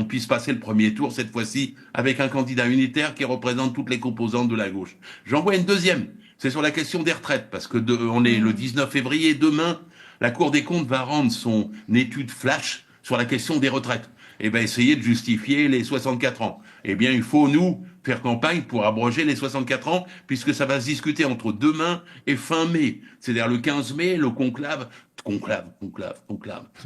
puisse passer le premier tour, cette fois-ci, avec un candidat unitaire qui représente toutes les composantes de la gauche. J'en vois une deuxième. C'est sur la question des retraites, parce que on est le 19 février, demain, la Cour des comptes va rendre son étude flash sur la question des retraites. Et ben, essayer de justifier les 64 ans. Eh bien, il faut, nous, faire campagne pour abroger les 64 ans, puisque ça va se discuter entre demain et fin mai. C'est-à-dire le 15 mai, le conclave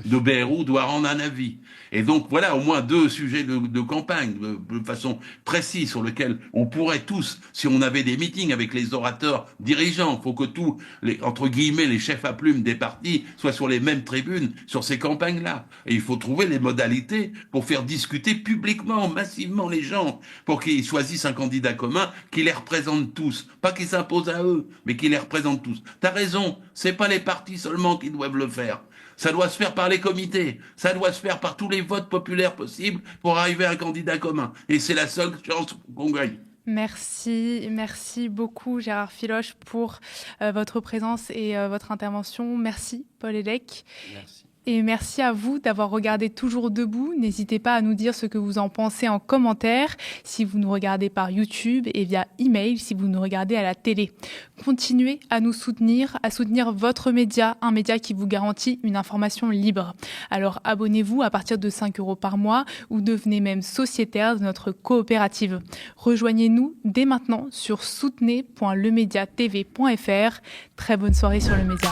de Bayrou doit rendre un avis. Et donc, voilà au moins 2 sujets de campagne, de façon précise, sur lesquels on pourrait tous, si on avait des meetings avec les orateurs dirigeants, faut que tous, entre guillemets, les chefs à plumes des partis soient sur les mêmes tribunes sur ces campagnes-là. Et il faut trouver les modalités pour faire discuter publiquement, massivement les gens, pour qu'ils choisissent un candidat commun qui les représente tous. Pas qui s'impose à eux, mais qui les représente tous. T'as raison, c'est pas les partis seulement qui doivent le faire. Ça doit se faire par les comités, ça doit se faire par tous les votes populaires possibles pour arriver à un candidat commun. Et c'est la seule chance qu'on gagne.
Merci beaucoup Gérard Filoche pour votre présence et votre intervention. Merci Paul Hellec.
Merci.
Et merci à vous d'avoir regardé Toujours Debout. N'hésitez pas à nous dire ce que vous en pensez en commentaire si vous nous regardez par YouTube et via email si vous nous regardez à la télé. Continuez à nous soutenir, à soutenir votre média, un média qui vous garantit une information libre. Alors abonnez-vous à partir de 5 € par mois ou devenez même sociétaire de notre coopérative. Rejoignez-nous dès maintenant sur soutenez.lemediatv.fr. Très bonne soirée sur Le Média.